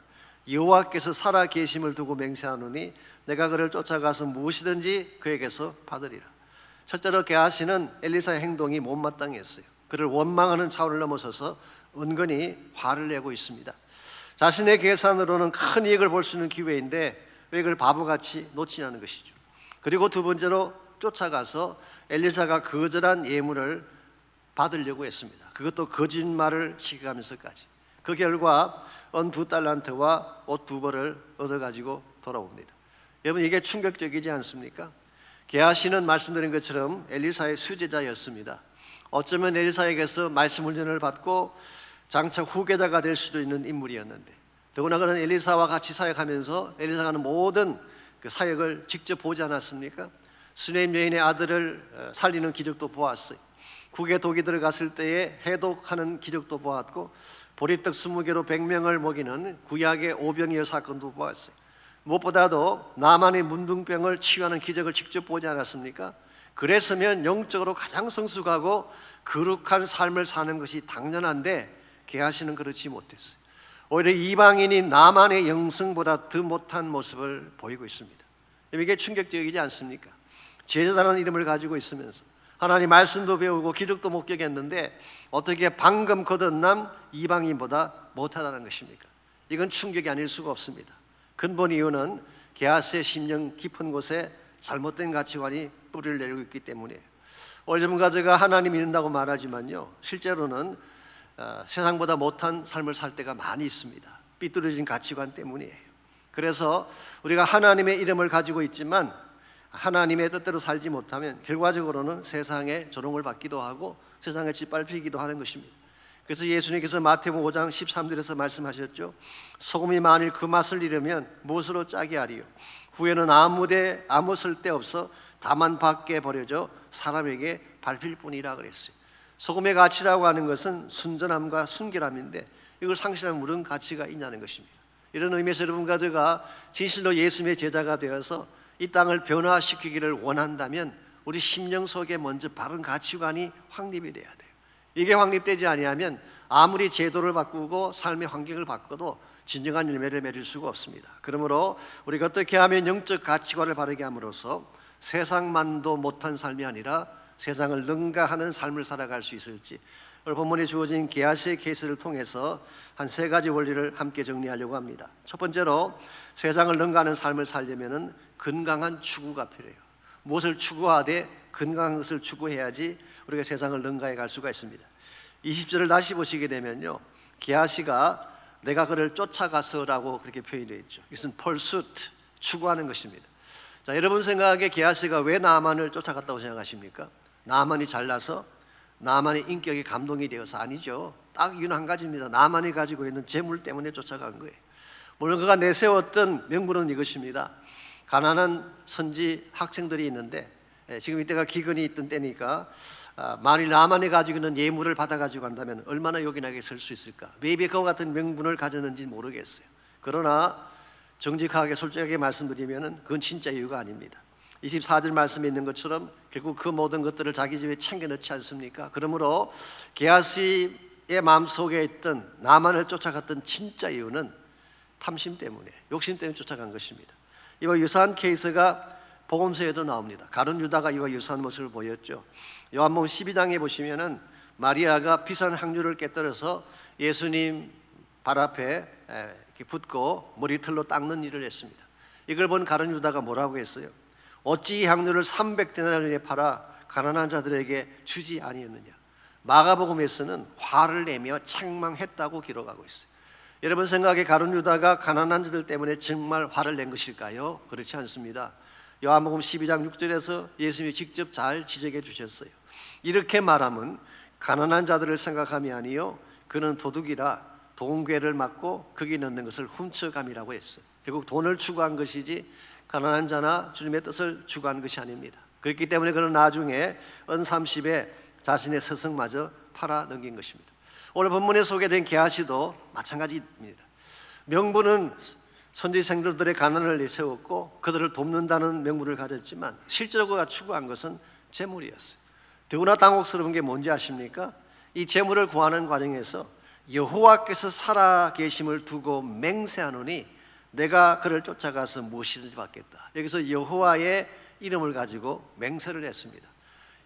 Speaker 7: 여호와께서 살아 계심을 두고 맹세하노니 내가 그를 쫓아가서 무엇이든지 그에게서 받으리라. 첫째로 게하시는 엘리사의 행동이 못마땅했어요. 그를 원망하는 차원을 넘어서서 은근히 화를 내고 있습니다. 자신의 계산으로는 큰 이익을 볼 수 있는 기회인데 왜 그걸 바보같이 놓치냐는 것이죠. 그리고 두 번째로 쫓아가서 엘리사가 거절한 예물을 받으려고 했습니다. 그것도 거짓말을 시켜가면서까지. 그 결과 은 2달란트와 옷 2벌을 얻어가지고 돌아옵니다. 여러분, 이게 충격적이지 않습니까? 게하시는 말씀드린 것처럼 엘리사의 수제자였습니다. 어쩌면 엘리사에게서 말씀 훈련을 받고 장차 후계자가 될 수도 있는 인물이었는데, 더구나 그는 엘리사와 같이 사역하면서 엘리사가 하는 모든 그 사역을 직접 보지 않았습니까? 수네임 여인의 아들을 살리는 기적도 보았어요. 국에 독이 들어갔을 때에 해독하는 기적도 보았고, 보리떡 20개로 100명을 먹이는 구약의 오병이어 사건도 보았어요. 무엇보다도 나만의 문둥병을 치유하는 기적을 직접 보지 않았습니까? 그랬으면 영적으로 가장 성숙하고 거룩한 삶을 사는 것이 당연한데 게하시는 그렇지 못했어요. 오히려 이방인이 나만의 영성보다 더 못한 모습을 보이고 있습니다. 이게 충격적이지 않습니까? 제자라는 이름을 가지고 있으면서 하나님 말씀도 배우고 기적도 목격했는데 어떻게 방금 거듭난 이방인보다 못하다는 것입니까? 이건 충격이 아닐 수가 없습니다. 근본 이유는 게하스의 심령 깊은 곳에 잘못된 가치관이 뿌리를 내리고 있기 때문이에요. 오늘 전문가 제가 하나님 믿는다고 말하지만요, 실제로는 세상보다 못한 삶을 살 때가 많이 있습니다. 삐뚤어진 가치관 때문이에요. 그래서 우리가 하나님의 이름을 가지고 있지만 하나님의 뜻대로 살지 못하면 결과적으로는 세상에 조롱을 받기도 하고 세상에 짓밟히기도 하는 것입니다. 그래서 예수님께서 마태복음 5장 13절에서 말씀하셨죠. 소금이 만일 그 맛을 잃으면 무엇으로 짜게 하리요? 후에는 아무 쓸데없어 다만 밖에 버려져 사람에게 밟힐 뿐이라 그랬어요. 소금의 가치라고 하는 것은 순전함과 순결함인데 이걸 상실하면 무슨 가치가 있냐는 것입니다. 이런 의미에서 여러분과 제가 진실로 예수님의 제자가 되어서 이 땅을 변화시키기를 원한다면 우리 심령 속에 먼저 바른 가치관이 확립이 돼야 돼요. 이게 확립되지 아니하면 아무리 제도를 바꾸고 삶의 환경을 바꿔도 진정한 열매를 맺을 수가 없습니다. 그러므로 우리가 어떻게 하면 영적 가치관을 바르게 함으로써 세상만도 못한 삶이 아니라 세상을 능가하는 삶을 살아갈 수 있을지, 오늘 본문에 주어진 게하시의 케이스를 통해서 한 3가지 원리를 함께 정리하려고 합니다. 첫 번째로 세상을 능가하는 삶을 살려면 건강한 추구가 필요해요. 무엇을 추구하되 건강한 것을 추구해야지 우리가 세상을 능가해 갈 수가 있습니다. 20절을 다시 보시게 되면요, 게하시가 내가 그를 쫓아가서라고 그렇게 표현되어 있죠. 이것은 pursuit, 추구하는 것입니다. 자, 여러분 생각에 게하시가 왜 나만을 쫓아갔다고 생각하십니까? 나만이 잘나서, 나만의 인격이 감동이 되어서? 아니죠. 딱 이유는 한 가지입니다. 나만이 가지고 있는 재물 때문에 쫓아간 거예요. 물론 그가 내세웠던 명분은 이것입니다. 가난한 선지 학생들이 있는데 지금 이때가 기근이 있던 때니까 만일 나만이 가지고 있는 예물을 받아가지고 간다면 얼마나 요긴하게 설 수 있을까? 왜 그와 같은 명분을 가졌는지 모르겠어요. 그러나 정직하게 솔직하게 말씀드리면 그건 진짜 이유가 아닙니다. 24절 말씀에 있는 것처럼 결국 그 모든 것들을 자기 집에 챙겨 넣지 않습니까? 그러므로 게하시의 마음속에 있던 나만을 쫓아갔던 진짜 이유는 탐심 때문에, 욕심 때문에 쫓아간 것입니다. 이와 유사한 케이스가 복음서에도 나옵니다. 가룟 유다가 이와 유사한 모습을 보였죠. 요한복음 12장에 보시면은 마리아가 비싼 향유를 깨뜨려서 예수님 발 앞에 이렇게 붓고 머리털로 닦는 일을 했습니다. 이걸 본 가룟 유다가 뭐라고 했어요? 어찌 이 향유를 300데나리온에 팔아 가난한 자들에게 주지 아니했느냐? 마가복음에서는 화를 내며 책망했다고 기록하고 있어요. 여러분 생각에 가룟 유다가 가난한 자들 때문에 정말 화를 낸 것일까요? 그렇지 않습니다. 요한복음 12장 6절에서 예수님이 직접 잘 지적해 주셨어요. 이렇게 말하면 가난한 자들을 생각함이 아니요 그는 도둑이라 돈괴를 맞고 거기 넣는 것을 훔쳐감이라고 했어요. 결국 돈을 추구한 것이지 가난한 자나 주님의 뜻을 추구한 것이 아닙니다. 그렇기 때문에 그는 나중에 은30에 자신의 스승마저 팔아 넘긴 것입니다. 오늘 본문에 소개된 게하시도 마찬가지입니다. 명분은 선지 생들들의 가난을 내세웠고 그들을 돕는다는 명분을 가졌지만 실제로 그가 추구한 것은 재물이었어요. 더구나 당혹스러운 게 뭔지 아십니까? 이 재물을 구하는 과정에서 여호와께서 살아계심을 두고 맹세하노니 내가 그를 쫓아가서 무엇이든지 받겠다. 여기서 여호와의 이름을 가지고 맹세를 했습니다.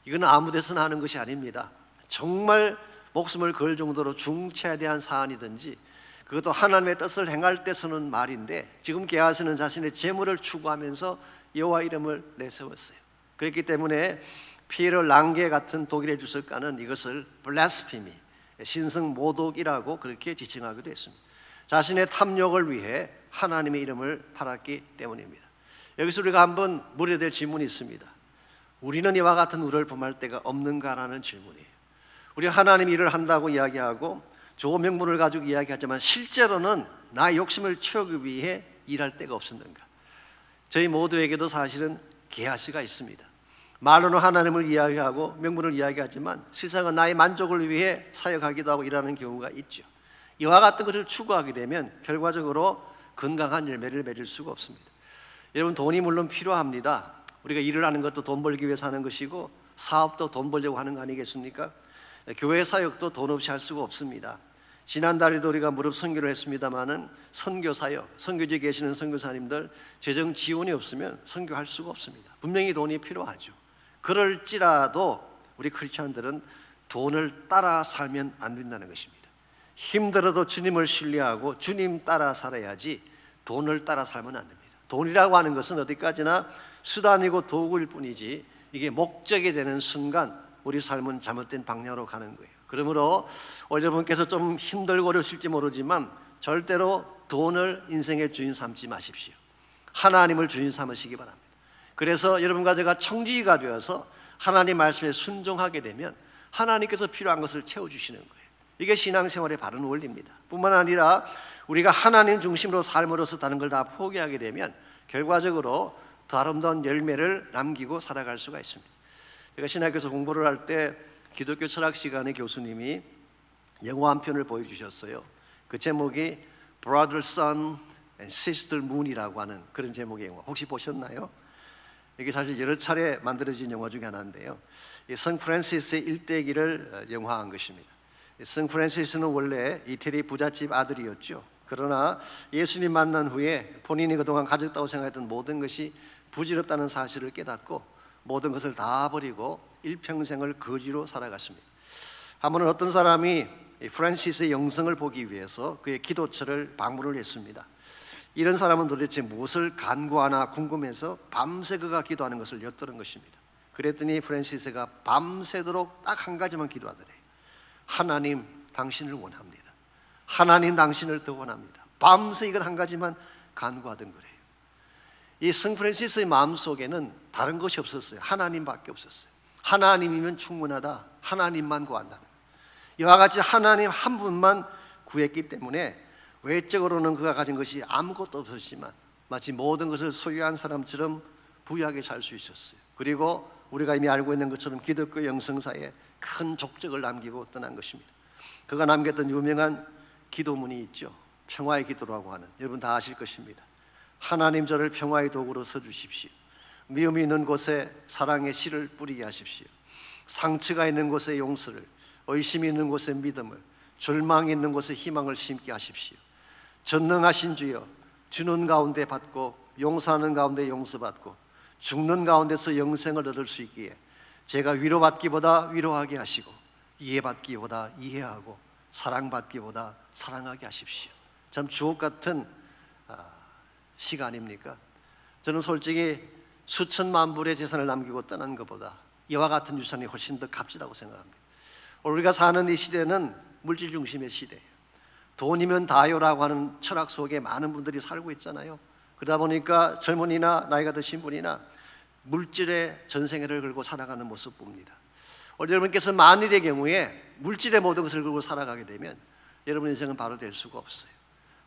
Speaker 7: 이건 아무 데서나 하는 것이 아닙니다. 정말 목숨을 걸 정도로 중차대한 사안이든지 그것도 하나님의 뜻을 행할 때 쓰는 말인데 지금 게하시는 자신의 재물을 추구하면서 여호와 이름을 내세웠어요. 그렇기 때문에 피에르 랑게 같은 독일의 주석가는 이것을 블라스피미, 신성 모독이라고 그렇게 지칭하기도 했습니다. 자신의 탐욕을 위해 하나님의 이름을 팔았기 때문입니다. 여기서 우리가 한번 물어야 될 질문이 있습니다. 우리는 이와 같은 우를 범할 때가 없는가라는 질문이에요. 우리 하나님 일을 한다고 이야기하고 좋은 명분을 가지고 이야기하지만 실제로는 나의 욕심을 채우기 위해 일할 때가 없었는가? 저희 모두에게도 사실은 게하시가 있습니다. 말로는 하나님을 이야기하고 명분을 이야기하지만 실상은 나의 만족을 위해 사역하기도 하고 일하는 경우가 있죠. 이와 같은 것을 추구하게 되면 결과적으로 건강한 열매를 맺을 수가 없습니다. 여러분, 돈이 물론 필요합니다. 우리가 일을 하는 것도 돈 벌기 위해서 하는 것이고 사업도 돈 벌려고 하는 거 아니겠습니까? 교회 사역도 돈 없이 할 수가 없습니다. 지난달에도 우리가 무릎 선교를 했습니다마는 선교 사역, 선교지에 계시는 선교사님들 재정 지원이 없으면 선교할 수가 없습니다. 분명히 돈이 필요하죠. 그럴지라도 우리 크리스찬들은 돈을 따라 살면 안 된다는 것입니다. 힘들어도 주님을 신뢰하고 주님 따라 살아야지 돈을 따라 살면 안 됩니다. 돈이라고 하는 것은 어디까지나 수단이고 도구일 뿐이지 이게 목적이 되는 순간 우리 삶은 잘못된 방향으로 가는 거예요. 그러므로 여러분께서 좀 힘들고 어려우실지 모르지만 절대로 돈을 인생의 주인 삼지 마십시오. 하나님을 주인 삼으시기 바랍니다. 그래서 여러분과 제가 청지기가 되어서 하나님 말씀에 순종하게 되면 하나님께서 필요한 것을 채워주시는 거예요. 이게 신앙생활의 바른 원리입니다. 뿐만 아니라 우리가 하나님 중심으로 삶으로서 다른 걸 다 포기하게 되면 결과적으로 더 아름다운 열매를 남기고 살아갈 수가 있습니다. 제가 신학교에서 공부를 할 때 기독교 철학 시간에 교수님이 영화 한 편을 보여주셨어요. 그 제목이 Brother Sun and Sister Moon이라고 하는 그런 제목의 영화. 혹시 보셨나요? 이게 사실 여러 차례 만들어진 영화 중에 하나인데요. 성 프란시스의 일대기를 영화한 것입니다. 성 프란시스는 원래 이태리 부잣집 아들이었죠. 그러나 예수님 만난 후에 본인이 그동안 가졌다고 생각했던 모든 것이 부질없다는 사실을 깨닫고 모든 것을 다 버리고 일평생을 거지로 살아갔습니다. 한 번은 어떤 사람이 프란시스의 영성을 보기 위해서 그의 기도처를 방문을 했습니다. 이런 사람은 도대체 무엇을 간구하나 궁금해서 밤새 그가 기도하는 것을 엿들은 것입니다. 그랬더니 프란시스가 밤새도록 딱 한 가지만 기도하더래요. 하나님, 당신을 원합니다. 하나님, 당신을 더 원합니다. 밤새 이건 한 가지만 간구하던 거래요. 이 성 프란시스의 마음속에는 다른 것이 없었어요. 하나님밖에 없었어요. 하나님이면 충분하다. 하나님만 구한다는 거예요. 이와 같이 하나님 한 분만 구했기 때문에 외적으로는 그가 가진 것이 아무것도 없었지만 마치 모든 것을 소유한 사람처럼 부유하게 살 수 있었어요. 그리고 우리가 이미 알고 있는 것처럼 기독교 영성사에 큰 족적을 남기고 떠난 것입니다. 그가 남겼던 유명한 기도문이 있죠. 평화의 기도라고 하는, 여러분 다 아실 것입니다. 하나님, 저를 평화의 도구로 서주십시오. 미움이 있는 곳에 사랑의 씨를 뿌리게 하십시오. 상처가 있는 곳에 용서를, 의심이 있는 곳에 믿음을, 절망이 있는 곳에 희망을 심게 하십시오. 전능하신 주여, 주는 가운데 받고 용서하는 가운데 용서받고 죽는 가운데서 영생을 얻을 수 있기에 제가 위로받기보다 위로하게 하시고 이해받기보다 이해하고 사랑받기보다 사랑하게 하십시오. 참 주옥 같은 시가 아닙니까? 저는 솔직히 수천만 불의 재산을 남기고 떠난 것보다 이와 같은 유산이 훨씬 더 값지다고 생각합니다. 우리가 사는 이 시대는 물질 중심의 시대예요. 돈이면 다요라고 하는 철학 속에 많은 분들이 살고 있잖아요. 그러다 보니까 젊은이나 나이가 드신 분이나 물질의 전생애를 걸고 살아가는 모습 봅니다. 오늘 여러분께서 만일의 경우에 물질의 모든 것을 걸고 살아가게 되면 여러분 인생은 바로 될 수가 없어요.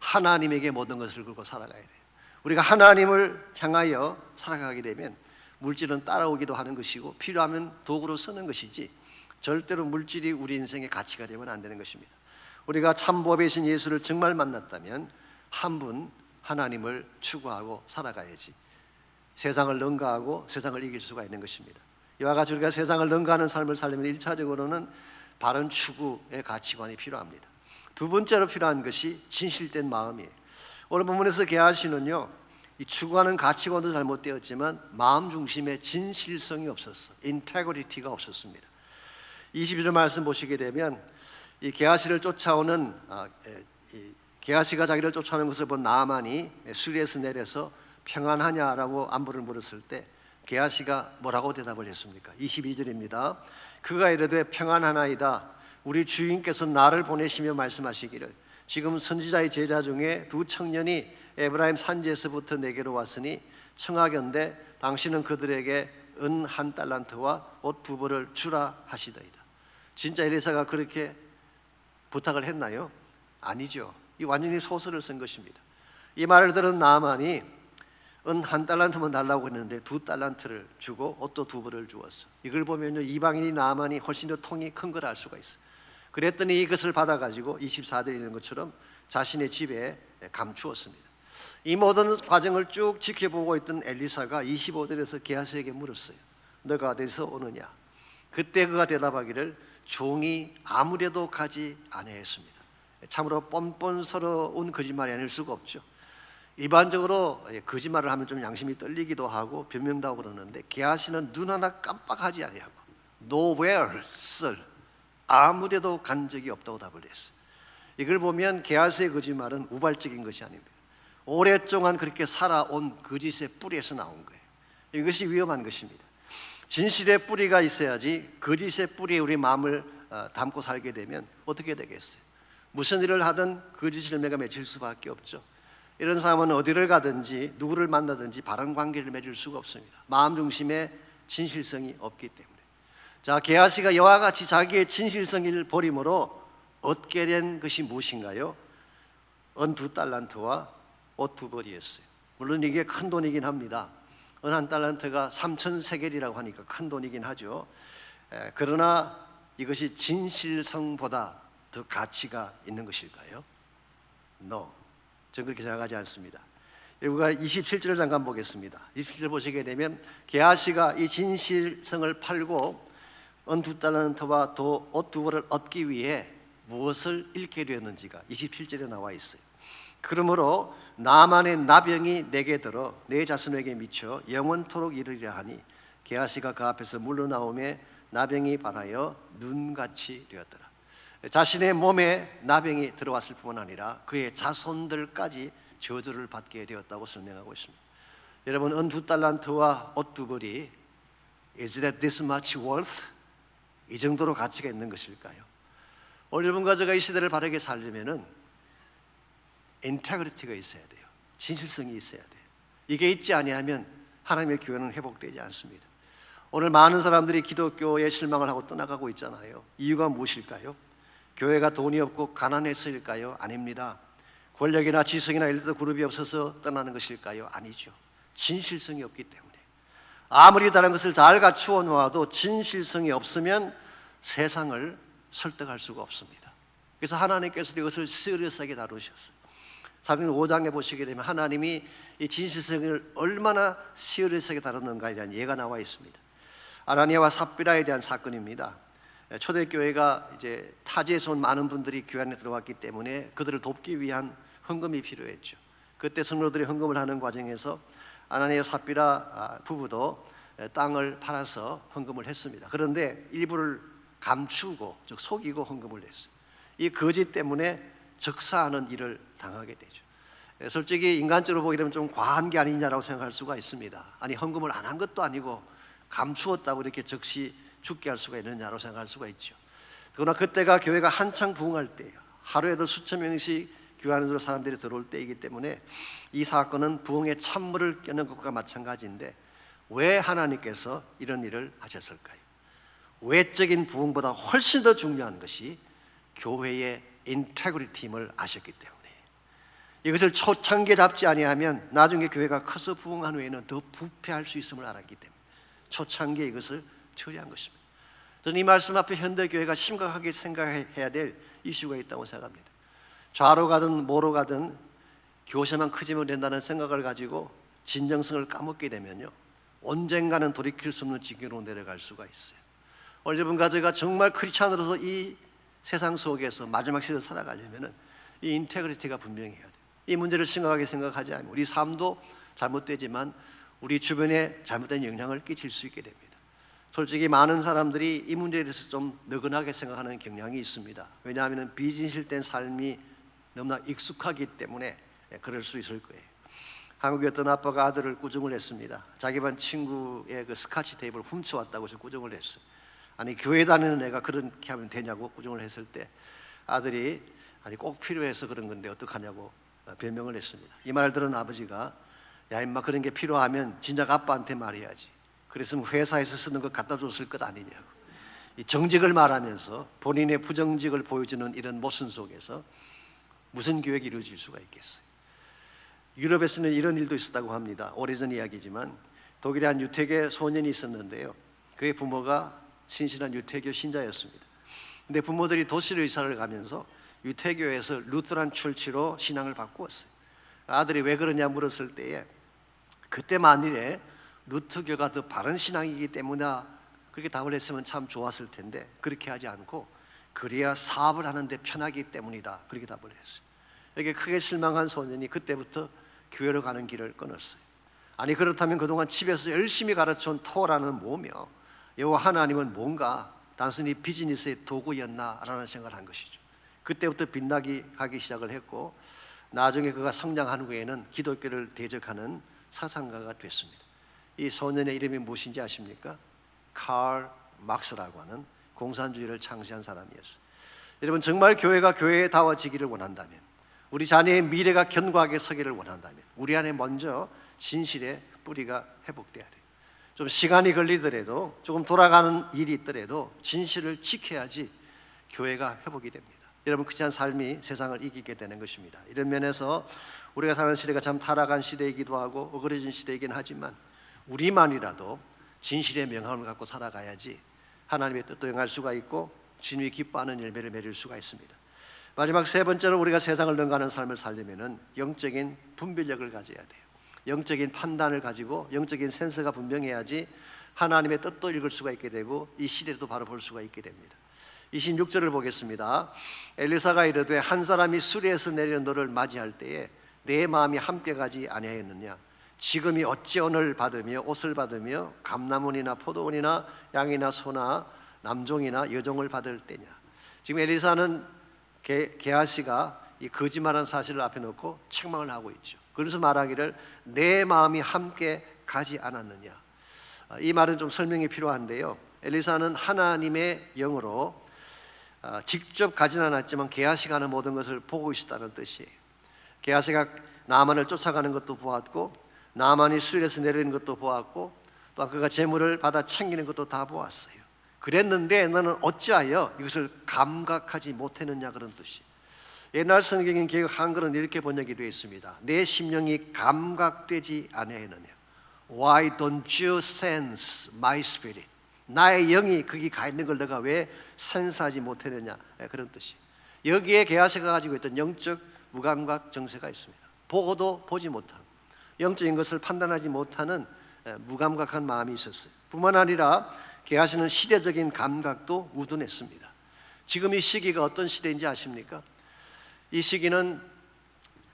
Speaker 7: 하나님에게 모든 것을 걸고 살아가야 돼요. 우리가 하나님을 향하여 살아가게 되면 물질은 따라오기도 하는 것이고 필요하면 도구로 쓰는 것이지 절대로 물질이 우리 인생의 가치가 되면 안 되는 것입니다. 우리가 참 법이신 예수를 정말 만났다면 한 분 하나님을 추구하고 살아가야지 세상을 능가하고 세상을 이길 수가 있는 것입니다. 이와 같이 우리가 세상을 능가하는 삶을 살려면 1차적으로는 바른 추구의 가치관이 필요합니다. 두 번째로 필요한 것이 진실된 마음이에요. 오늘 본문에서 게하시는요, 이 추구하는 가치관도 잘못되었지만 마음 중심에 진실성이 없었어. 인테그리티가 없었습니다. 22절 말씀 보시게 되면 이 게하시를 쫓아오는 게하시가 자기를 쫓아오는 것을 본 나아만이 수리에서 내려서 평안하냐라고 안부를 물었을 때 게하시가 뭐라고 대답을 했습니까? 22절입니다. 그가 이르되 평안하나이다. 우리 주인께서 나를 보내시며 말씀하시기를 지금 선지자의 제자 중에 두 청년이 에브라임 산지에서부터 내게로 왔으니 청하건대 당신은 그들에게 은 1달란트와 옷 2벌을 주라 하시더이다. 진짜 엘리사가 그렇게 부탁을 했나요? 아니죠. 이 완전히 소설을 쓴 것입니다. 이 말을 들은 나아만이 은 1달란트만 달라고 했는데 2달란트를 주고 옷도 2벌을 주었어. 이걸 보면요, 이방인이 나아만이 훨씬 더 통이 큰 걸 알 수가 있어. 그랬더니 이것을 받아가지고 24절에 있는 것처럼 자신의 집에 감추었습니다. 이 모든 과정을 쭉 지켜보고 있던 엘리사가 25절에서 게하시에게 물었어요. 너가 어디서 오느냐? 그때 그가 대답하기를 종이 아무래도 가지 아니하였습니다. 참으로 뻔뻔스러운 거짓말이 아닐 수가 없죠. 일반적으로 거짓말을 하면 좀 양심이 떨리기도 하고 변명도 하고 그러는데 게하시는 눈 하나 깜빡하지 아니하고 nowhere, sir, 아무데도 간 적이 없다고 답을 했어요. 이걸 보면 게하시의 거짓말은 우발적인 것이 아닙니다. 오랫동안 그렇게 살아온 거짓의 뿌리에서 나온 거예요. 이것이 위험한 것입니다. 진실의 뿌리가 있어야지 거짓의 뿌리에 우리 마음을 담고 살게 되면 어떻게 되겠어요? 무슨 일을 하든 거짓 열매가 맺힐 수밖에 없죠. 이런 사람은 어디를 가든지 누구를 만나든지 바른 관계를 맺을 수가 없습니다. 마음 중심에 진실성이 없기 때문에. 자, 게하시가 이와 같이 자기의 진실성을 버림으로 얻게 된 것이 무엇인가요? 은 2달란트와 옷 2벌이었어요. 물론 이게 큰 돈이긴 합니다. 은 1달란트가 3,000세겔이라고 하니까 큰 돈이긴 하죠. 그러나 이것이 진실성보다 더 가치가 있는 것일까요? No, 저는 그렇게 생각하지 않습니다. 우리가 27절을 잠깐 보겠습니다. 27절 보시게 되면 게하시가 이 진실성을 팔고 은 2달란트와 옷 2벌을 얻기 위해 무엇을 잃게 되었는지가 27절에 나와 있어요. 그러므로 나만의 나병이 내게 들어 내 자손에게 미쳐 영원토록 이르리라 하니 게하시가 그 앞에서 물러나오매 나병이 발하여 눈같이 되었더라. 자신의 몸에 나병이 들어왔을 뿐 아니라 그의 자손들까지 저주를 받게 되었다고 설명하고 있습니다. 여러분, 은 2달란트와 옷 2벌이 Is that this much worth? 이 정도로 가치가 있는 것일까요? 오늘 여러분과 제가 이 시대를 바르게 살려면은 인테그리티가 있어야 돼요. 진실성이 있어야 돼요. 이게 있지 아니하면 하나님의 교회는 회복되지 않습니다. 오늘 많은 사람들이 기독교에 실망을 하고 떠나가고 있잖아요. 이유가 무엇일까요? 교회가 돈이 없고 가난해서일까요? 아닙니다. 권력이나 지성이나 엘리트 그룹이 없어서 떠나는 것일까요? 아니죠. 진실성이 없기 때문에. 아무리 다른 것을 잘 갖추어 놓아도 진실성이 없으면 세상을 설득할 수가 없습니다. 그래서 하나님께서 이것을 시리어스하게 다루셨어요. 사도행전 5장에 보시게 되면 하나님이 이 진실성을 얼마나 시리어스하게 다뤘는가에 대한 예가 나와 있습니다. 아나니아와 삽비라에 대한 사건입니다. 초대교회가 이제 타지에서 온 많은 분들이 교회 안에 들어왔기 때문에 그들을 돕기 위한 헌금이 필요했죠. 그때 성도들이 헌금을 하는 과정에서 아나니아 삽비라 부부도 땅을 팔아서 헌금을 했습니다. 그런데 일부를 감추고 즉 속이고 헌금을 했어요. 이 거짓 때문에 적사하는 일을 당하게 되죠. 솔직히 인간적으로 보게 되면 좀 과한 게 아니냐라고 생각할 수가 있습니다. 아니 헌금을 안 한 것도 아니고 감추었다고 이렇게 적시 죽게 할 수가 있느냐고 생각할 수가 있죠. 그러나 그때가 교회가 한창 부흥할 때예요. 하루에도 수천 명씩 교회 안으로 사람들이 들어올 때이기 때문에 이 사건은 부흥의 찬물을 껴는 것과 마찬가지인데 왜 하나님께서 이런 일을 하셨을까요? 외적인 부흥보다 훨씬 더 중요한 것이 교회의 인테그리티임을 아셨기 때문에 이것을 초창기에 잡지 아니하면 나중에 교회가 커서 부흥한 후에는 더 부패할 수 있음을 알았기 때문에 초창기에 이것을 처리한 것입니다. 저는 이 말씀 앞에 현대 교회가 심각하게 생각해야 될 이슈가 있다고 생각합니다. 좌로 가든 뭐로 가든 교세만 크지면 된다는 생각을 가지고 진정성을 까먹게 되면요 언젠가는 돌이킬 수 없는 지경으로 내려갈 수가 있어요. 오늘 여러분과 제가 정말 크리스찬으로서 이 세상 속에서 마지막 시대를 살아가려면 이 인테그리티가 분명해야 돼요. 이 문제를 심각하게 생각하지 않으면 우리 삶도 잘못되지만 우리 주변에 잘못된 영향을 끼칠 수 있게 됩니다. 솔직히 많은 사람들이 이 문제에 대해서 좀 느긋하게 생각하는 경향이 있습니다. 왜냐하면 비진실된 삶이 너무나 익숙하기 때문에 그럴 수 있을 거예요. 한국의 어떤 아빠가 아들을 꾸중을 했습니다. 자기 반 친구의 그 스카치 테이프를 훔쳐왔다고 해서 꾸중을 했어요. 아니 교회 다니는 애가 그렇게 하면 되냐고 꾸중을 했을 때 아들이 아니 꼭 필요해서 그런 건데 어떡하냐고 변명을 했습니다. 이 말을 들은 아버지가 야 임마 그런 게 필요하면 진작 아빠한테 말해야지. 그랬으면 회사에서 쓰는 거 갖다 줬을 것 아니냐고. 이 정직을 말하면서 본인의 부정직을 보여주는 이런 모순 속에서 무슨 교육이 이루어질 수가 있겠어요? 유럽에서는 이런 일도 있었다고 합니다. 오래전 이야기지만 독일에 한 유태계 소년이 있었는데요. 그의 부모가 신실한 유태교 신자였습니다. 근데 부모들이 도시로 이사를 가면서 유태교에서 루트란 출치로 신앙을 바꾸었어요. 아들이 왜 그러냐 물었을 때에 그때 만일에 루트교가 더 바른 신앙이기 때문이다 그렇게 답을 했으면 참 좋았을 텐데 그렇게 하지 않고 그래야 사업을 하는데 편하기 때문이다 그렇게 답을 했어요. 여기에 크게 실망한 소년이 그때부터 교회로 가는 길을 끊었어요. 아니 그렇다면 그동안 집에서 열심히 가르쳐온 토라는 뭐며 여호와 하나님은 뭔가 단순히 비즈니스의 도구였나라는 생각을 한 것이죠. 그때부터 빗나기 하기 시작을 했고 나중에 그가 성장한 후에는 기독교를 대적하는 사상가가 됐습니다. 이 소년의 이름이 무엇인지 아십니까? 칼 막스라고 하는 공산주의를 창시한 사람이었어요. 여러분 정말 교회가 교회다워지기를 원한다면 우리 자녀의 미래가 견고하게 서기를 원한다면 우리 안에 먼저 진실의 뿌리가 회복돼야 돼요. 좀 시간이 걸리더라도 조금 돌아가는 일이 있더라도 진실을 지켜야지 교회가 회복이 됩니다. 여러분 그렇지 않은 삶이 세상을 이기게 되는 것입니다. 이런 면에서 우리가 사는 시대가 참 타락한 시대이기도 하고 어그러진 시대이긴 하지만 우리만이라도 진실의 명함을 갖고 살아가야지 하나님의 뜻도 행할 수가 있고 주님이 기뻐하는 열매를 맺을 수가 있습니다. 마지막 세 번째로 우리가 세상을 능가하는 삶을 살려면은 영적인 분별력을 가져야 돼요. 영적인 판단을 가지고 영적인 센서가 분명해야지 하나님의 뜻도 읽을 수가 있게 되고 이 시대도 바로 볼 수가 있게 됩니다. 26절을 보겠습니다. 엘리사가 이르되 한 사람이 수레에서 내리는 너를 맞이할 때에 내 마음이 함께 가지 아니하였느냐? 지금이 어찌 언을 받으며 옷을 받으며 감나문이나 포도원이나 양이나 소나 남종이나 여종을 받을 때냐? 지금 엘리사는 게하시가 이 거짓말한 사실을 앞에 놓고 책망을 하고 있죠. 그래서 말하기를 내 마음이 함께 가지 않았느냐? 이 말은 좀 설명이 필요한데요. 엘리사는 하나님의 영으로 직접 가지는 않았지만 게하시가 하는 모든 것을 보고 있었다는 뜻이에요. 게하시가 나만을 쫓아가는 것도 보았고 나만이 수레에서 내리는 것도 보았고 또 그가 재물을 받아 챙기는 것도 다 보았어요. 그랬는데 너는 어찌하여 이것을 감각하지 못했느냐 그런 뜻이에요. 옛날 성경인 개역 한글은 이렇게 번역이 되어 있습니다. 내 심령이 감각되지 아니하느냐? Why don't you sense my spirit? 나의 영이 거기 가 있는 걸 내가 왜 센스하지 못했느냐 그런 뜻이에요. 여기에 게하시가 가지고 있던 영적 무감각 정세가 있습니다. 보고도 보지 못하고 영적인 것을 판단하지 못하는 무감각한 마음이 있었어요. 뿐만 아니라 게하시는 시대적인 감각도 우둔했습니다. 지금 이 시기가 어떤 시대인지 아십니까? 이 시기는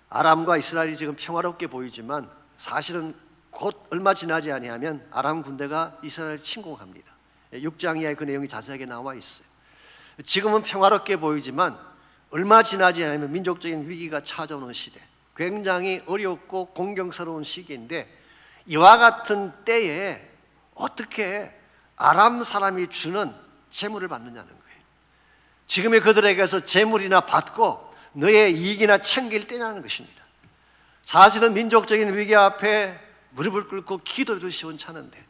Speaker 7: 아람과 이스라엘이 지금 평화롭게 보이지만 사실은 곧 얼마 지나지 아니하면 아람 군대가 이스라엘을 침공합니다. 6장 이하에 그 내용이 자세하게 나와 있어요. 지금은 평화롭게 보이지만 얼마 지나지 않으면 민족적인 위기가 찾아오는 시대, 굉장히 어렵고 공경스러운 시기인데 이와 같은 때에 어떻게 아람 사람이 주는 재물을 받느냐는 거예요. 지금의 그들에게서 재물이나 받고 너의 이익이나 챙길 때냐는 것입니다. 사실은 민족적인 위기 앞에 무릎을 꿇고 기도해도 시원찮은데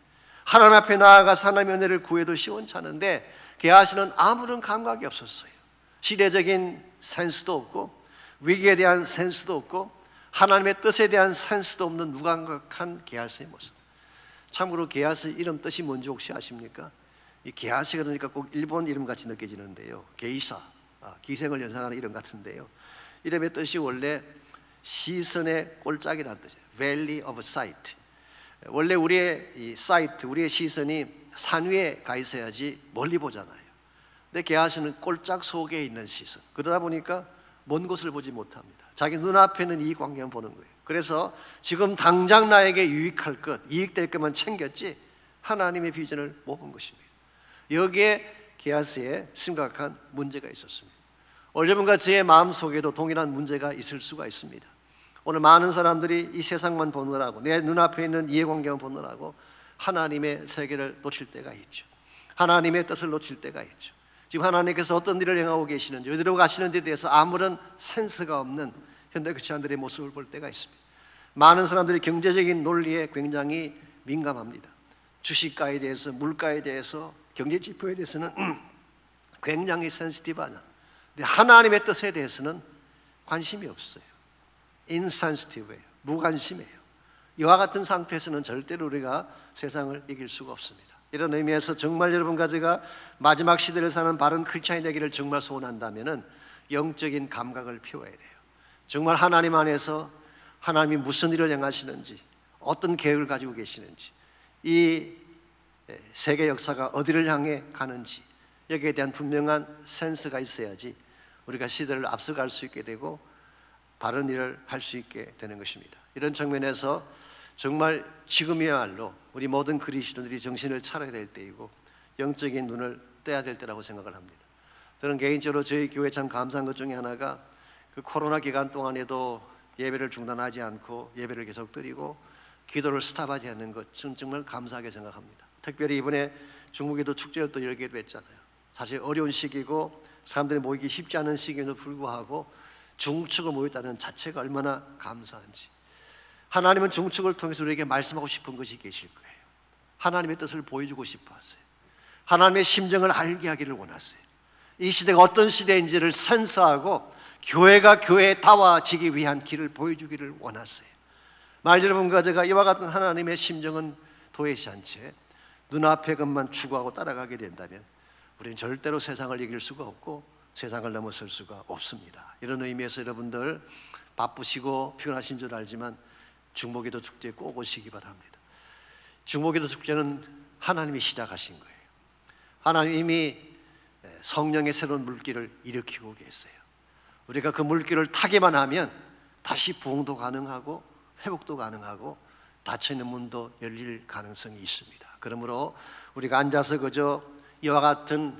Speaker 7: 하나님 앞에 나아가서 하나님의 은혜를 구해도 시원찮은데 게하시는 아무런 감각이 없었어요. 시대적인 센스도 없고 위기에 대한 센스도 없고 하나님의 뜻에 대한 센스도 없는 무감각한 게하시의 모습. 참고로 게하시 이름 뜻이 뭔지 혹시 아십니까? 이 게하시 그러니까 꼭 일본 이름 같이 느껴지는데요. 게이사, 기생을 연상하는 이름 같은데요. 이름의 뜻이 원래 시선의 꼴짝이라는 뜻이에요. Valley of Sight. 원래 우리의 이 사이트, 우리의 시선이 산 위에 가 있어야지 멀리 보잖아요. 근데 게하시는 꼴짝 속에 있는 시선. 그러다 보니까 먼 곳을 보지 못합니다. 자기 눈앞에는 이익 관계만 보는 거예요. 그래서 지금 당장 나에게 유익할 것, 이익될 것만 챙겼지 하나님의 비전을 못 본 것입니다. 여기에 게하시의 심각한 문제가 있었습니다. 여러분과 저의 마음속에도 동일한 문제가 있을 수가 있습니다. 오늘 많은 사람들이 이 세상만 보느라고 내 눈앞에 있는 이해관계만 보느라고 하나님의 세계를 놓칠 때가 있죠. 하나님의 뜻을 놓칠 때가 있죠. 지금 하나님께서 어떤 일을 행하고 계시는지 어디로 가시는 데 대해서 아무런 센스가 없는 현대 크리스천들의 모습을 볼 때가 있습니다. 많은 사람들이 경제적인 논리에 굉장히 민감합니다. 주식가에 대해서, 물가에 대해서, 경제 지표에 대해서는 굉장히 센시티브하냐. 근데 하나님의 뜻에 대해서는 관심이 없어요. 인센시티브예요. 무관심해요. 이와 같은 상태에서는 절대로 우리가 세상을 이길 수가 없습니다. 이런 의미에서 정말 여러분과 제가 마지막 시대를 사는 바른 크리스찬이 되기를 정말 소원한다면 영적인 감각을 피워야 돼요. 정말 하나님 안에서 하나님이 무슨 일을 행하시는지, 어떤 계획을 가지고 계시는지, 이 세계 역사가 어디를 향해 가는지 여기에 대한 분명한 센스가 있어야지 우리가 시대를 앞서갈 수 있게 되고 바른 일을 할 수 있게 되는 것입니다. 이런 측면에서 정말 지금이야말로 우리 모든 그리스도인들이 정신을 차려야 될 때이고 영적인 눈을 떼야 될 때라고 생각을 합니다. 저는 개인적으로 저희 교회 참 감사한 것 중에 하나가 그 코로나 기간 동안에도 예배를 중단하지 않고 예배를 계속 드리고 기도를 스탑하지 않는 것, 저는 정말 감사하게 생각합니다. 특별히 이번에 중국에도 축제를 또 열기도 했잖아요. 사실 어려운 시기고 사람들이 모이기 쉽지 않은 시기에도 불구하고 중축을 모였다는 자체가 얼마나 감사한지. 하나님은 중축을 통해서 우리에게 말씀하고 싶은 것이 계실 거예요. 하나님의 뜻을 보여주고 싶어 하세요. 하나님의 심정을 알게 하기를 원하세요. 이 시대가 어떤 시대인지를 센스하고 교회가 교회다워지기 위한 길을 보여주기를 원하세요. 말 여러분과 제가 이와 같은 하나님의 심정은 도외시 않지 눈앞의 것만 추구하고 따라가게 된다면 우리는 절대로 세상을 이길 수가 없고 세상을 넘어설 수가 없습니다. 이런 의미에서 여러분들 바쁘시고 피곤하신 줄 알지만 중보기도 축제에 꼭 오시기 바랍니다. 중보기도 축제는 하나님이 시작하신 거예요. 하나님이 성령의 새로운 물길을 일으키고 계세요. 우리가 그 물길을 타기만 하면 다시 부흥도 가능하고 회복도 가능하고 닫혀있는 문도 열릴 가능성이 있습니다. 그러므로 우리가 앉아서 그저 이와 같은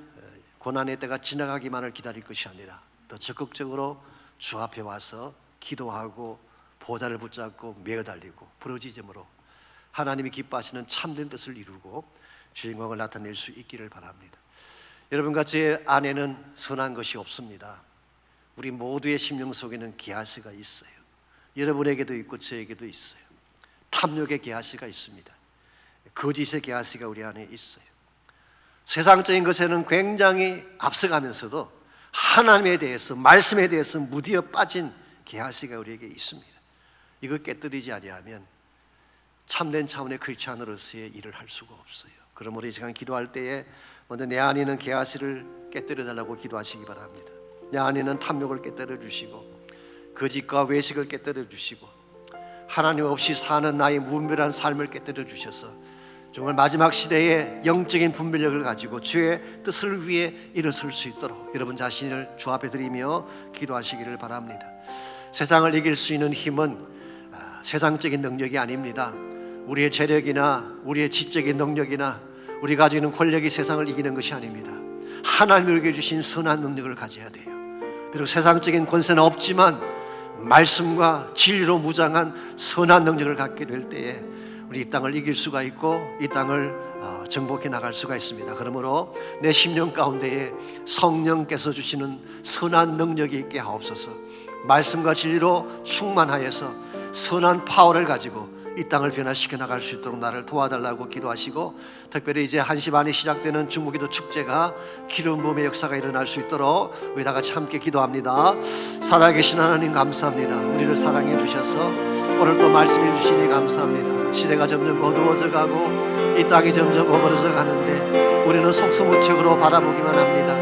Speaker 7: 고난의 때가 지나가기만을 기다릴 것이 아니라 더 적극적으로 주 앞에 와서 기도하고 보좌를 붙잡고 매어달리고 부르짖음으로 하나님이 기뻐하시는 참된 뜻을 이루고 주인공을 나타낼 수 있기를 바랍니다. 여러분과 제 안에는 선한 것이 없습니다. 우리 모두의 심령 속에는 게하시가 있어요. 여러분에게도 있고 저에게도 있어요. 탐욕의 게하시가 있습니다. 거짓의 게하시가 우리 안에 있어요. 세상적인 것에는 굉장히 앞서가면서도 하나님에 대해서, 말씀에 대해서 무디어 빠진 게하시가 우리에게 있습니다. 이거 깨뜨리지 아니하면 참된 차원의 크리스찬으로서의 일을 할 수가 없어요. 그러므로 이 시간 기도할 때에 먼저 내 안에 있는 게하시를 깨뜨려 달라고 기도하시기 바랍니다. 내 안에 있는 탐욕을 깨뜨려 주시고 거짓과 외식을 깨뜨려 주시고 하나님 없이 사는 나의 무분별한 삶을 깨뜨려 주셔서 정말 마지막 시대에 영적인 분별력을 가지고 주의 뜻을 위해 일어설 수 있도록 여러분 자신을 주 앞에 드리며 기도하시기를 바랍니다. 세상을 이길 수 있는 힘은 세상적인 능력이 아닙니다. 우리의 재력이나 우리의 지적인 능력이나 우리가 가지고 있는 권력이 세상을 이기는 것이 아닙니다. 하나님이 우리에게 주신 선한 능력을 가져야 돼요. 그리고 세상적인 권세는 없지만 말씀과 진리로 무장한 선한 능력을 갖게 될 때에 우리 이 땅을 이길 수가 있고 이 땅을 정복해 나갈 수가 있습니다. 그러므로 내 심령 가운데에 성령께서 주시는 선한 능력이 있게 하옵소서. 말씀과 진리로 충만하여서 선한 파워를 가지고 이 땅을 변화시켜 나갈 수 있도록 나를 도와달라고 기도하시고, 특별히 이제 1시 반에 시작되는 중보기도 축제가 기름 부음의 역사가 일어날 수 있도록 우리 다 같이 함께 기도합니다. 살아계신 하나님 감사합니다. 우리를 사랑해 주셔서 오늘 또 말씀해 주시니 감사합니다. 시대가 점점 어두워져 가고 이 땅이 점점 어그러져 가는데 우리는 속수무책으로 바라보기만 합니다.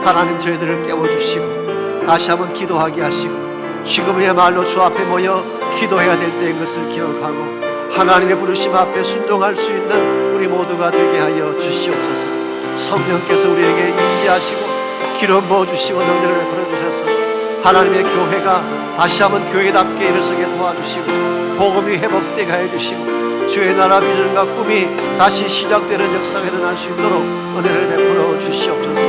Speaker 7: 하나님 저희들을 깨워주시고 다시 한번 기도하게 하시고 지금이야말로 주 앞에 모여 기도해야 될 때인 것을 기억하고 하나님의 부르심 앞에 순종할 수 있는 우리 모두가 되게 하여 주시옵소서. 성령께서 우리에게 임재하시고 기름 부어주시고 능력을 풀어주셔서 하나님의 교회가 다시 한번 교회답게 일어서게 도와주시고 복음이 회복되게 해주시고 주의 나라 비전과 꿈이 다시 시작되는 역사가 일어날 수 있도록 은혜를 베풀어 주시옵소서.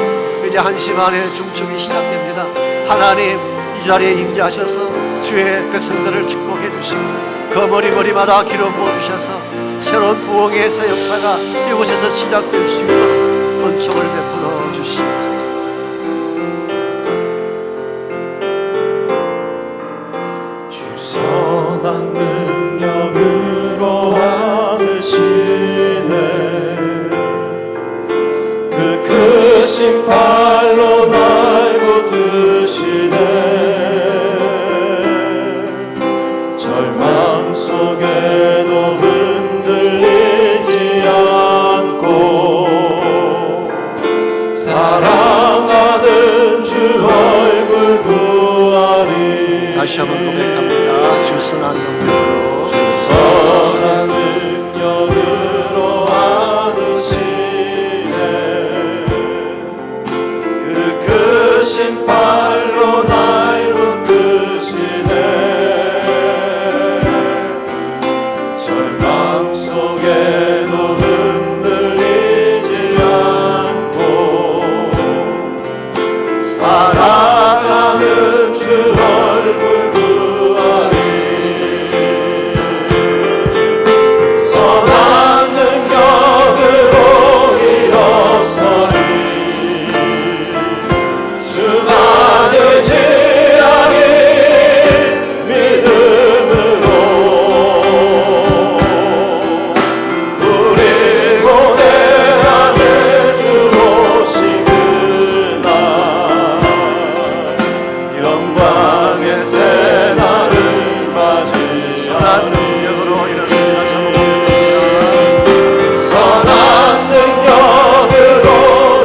Speaker 7: 이제 1시 반에 중축이 시작됩니다. 하나님 이 자리에 임재하셔서 주의 백성들을 축복해 주시고 거머리마다 기름 부어주셔서 새로운 부흥의 새 역사가 이곳에서 시작될 수 있도록 은총을 베풀어 주시옵소서.
Speaker 2: 주 선한 능력으로 안으시네
Speaker 7: 다시 한번 고백합니다. 주 선한 능력으로
Speaker 6: 선한 능력으로 안으시네 그 크신 팔로 날 붙드시네 절망 속에도 흔들리지 않고 살아가는 주 얼굴 구하리 선한 능력으로 일어서리 주만 의지하리 믿음으로 우리 고대하네 주 오시는 날 영광의 새날을
Speaker 7: 선한
Speaker 6: 맞이하리
Speaker 7: 능력으로 일어섭니다.
Speaker 6: 선한 능력으로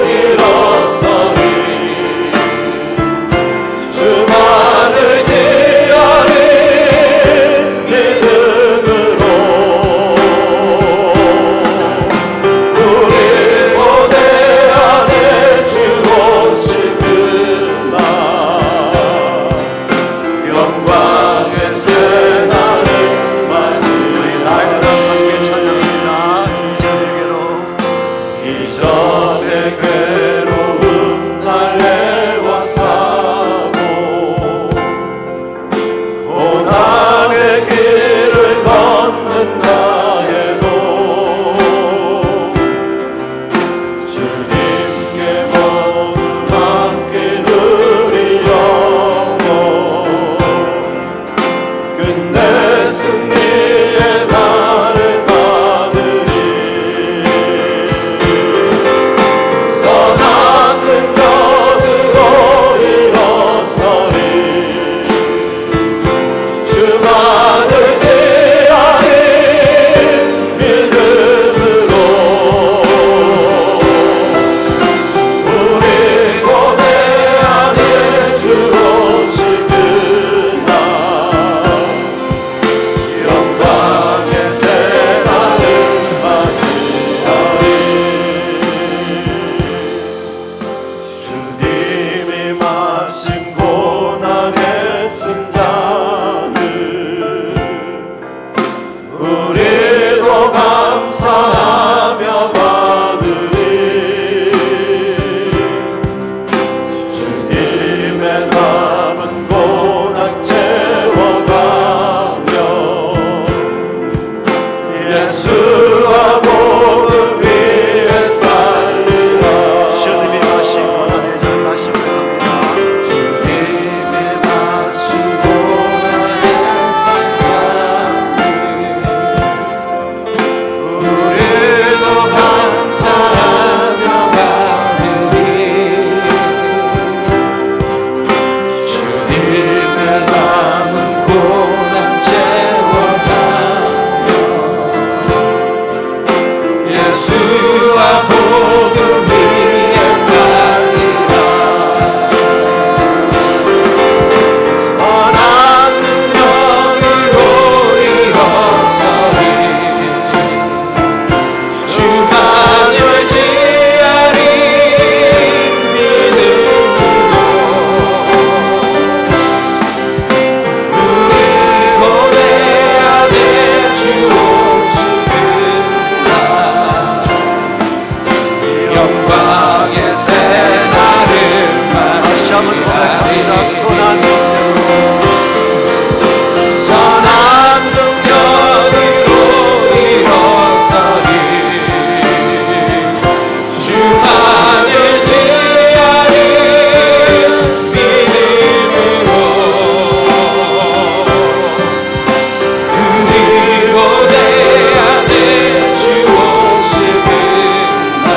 Speaker 6: 일어서리 주만 의지하리 믿음으로 우리 고대하네 주 오시는 날 영광의 새날을
Speaker 7: 나이가 함께 찬양합니다. 이전의
Speaker 6: 이전의
Speaker 7: 괴로
Speaker 6: 괴로운 날 애워싸고 고난의 길을 걷는다 해도 주님께 모두 맡기는 이 영혼 끝내 승리의 날을 맞으리 선한 능력으로 일어서리 주만 의지하리 믿음으로 우리 고대하네 주 오시는 날 영광의 새날을 맞이하리 주님이 마신 고난의 승자를 우리도 감사하며 받으리 주님의 남은 고난 채워가며 예수와 복음 위에 살리라
Speaker 7: 주님이 마신 고난의 잔 다시 고백합니다.
Speaker 6: 주님이 마신 고난의 우리도 감사하며 받으리 주님의 남은 고난 채워가며 예수와 복음 위에 살리라 선한 능력으로 일어서리 주만 의지하리 믿음으로 우리 고대하네 주 오시는 날 영광의 새날을
Speaker 7: 다시 한번 고백합니다.
Speaker 6: 맞이하리 선한 능력으로 일어서리 주만 의지하리 믿음으로 우리 고대하네 주 오시는 날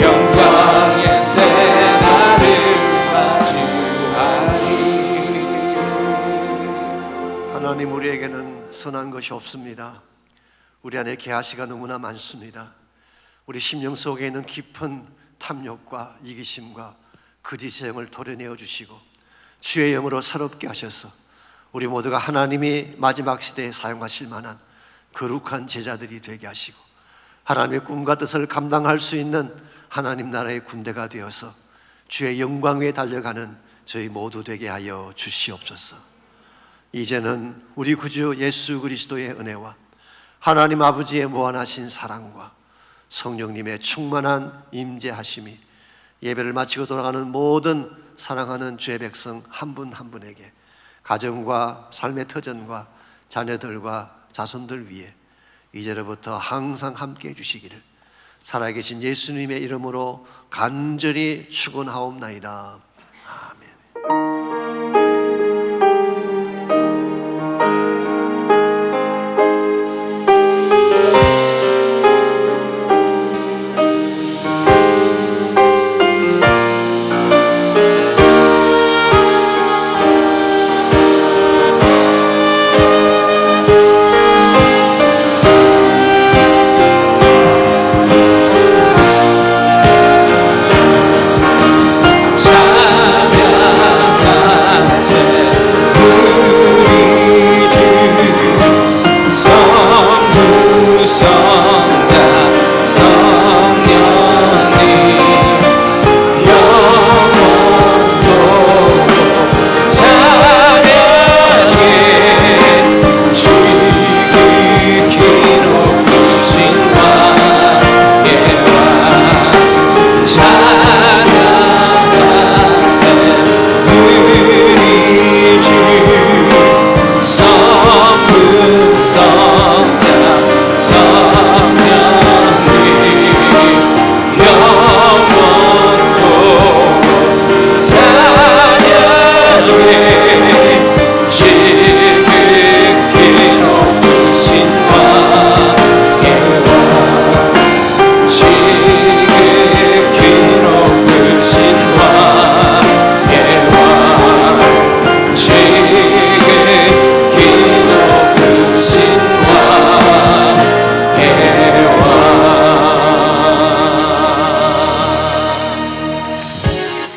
Speaker 6: 영광의 새날을 맞이하리
Speaker 7: 하나님 우리에게는 선한 것이 없습니다. 우리 안에 개아시가 너무나 많습니다. 우리 심령 속에 있는 깊은 탐욕과 이기심과 거짓의 영을 도려내어 주시고 주의 영으로 새롭게 하셔서 우리 모두가 하나님이 마지막 시대에 사용하실 만한 거룩한 제자들이 되게 하시고 하나님의 꿈과 뜻을 감당할 수 있는 하나님 나라의 군대가 되어서 주의 영광 위에 달려가는 저희 모두 되게 하여 주시옵소서. 이제는 우리 구주 예수 그리스도의 은혜와 하나님 아버지의 무한하신 사랑과 성령님의 충만한 임재하심이 예배를 마치고 돌아가는 모든 사랑하는 주의 백성 한 분 한 분에게 가정과 삶의 터전과 자녀들과 자손들 위해 이제로부터 항상 함께 해주시기를 살아계신 예수님의 이름으로 간절히 축원하옵나이다.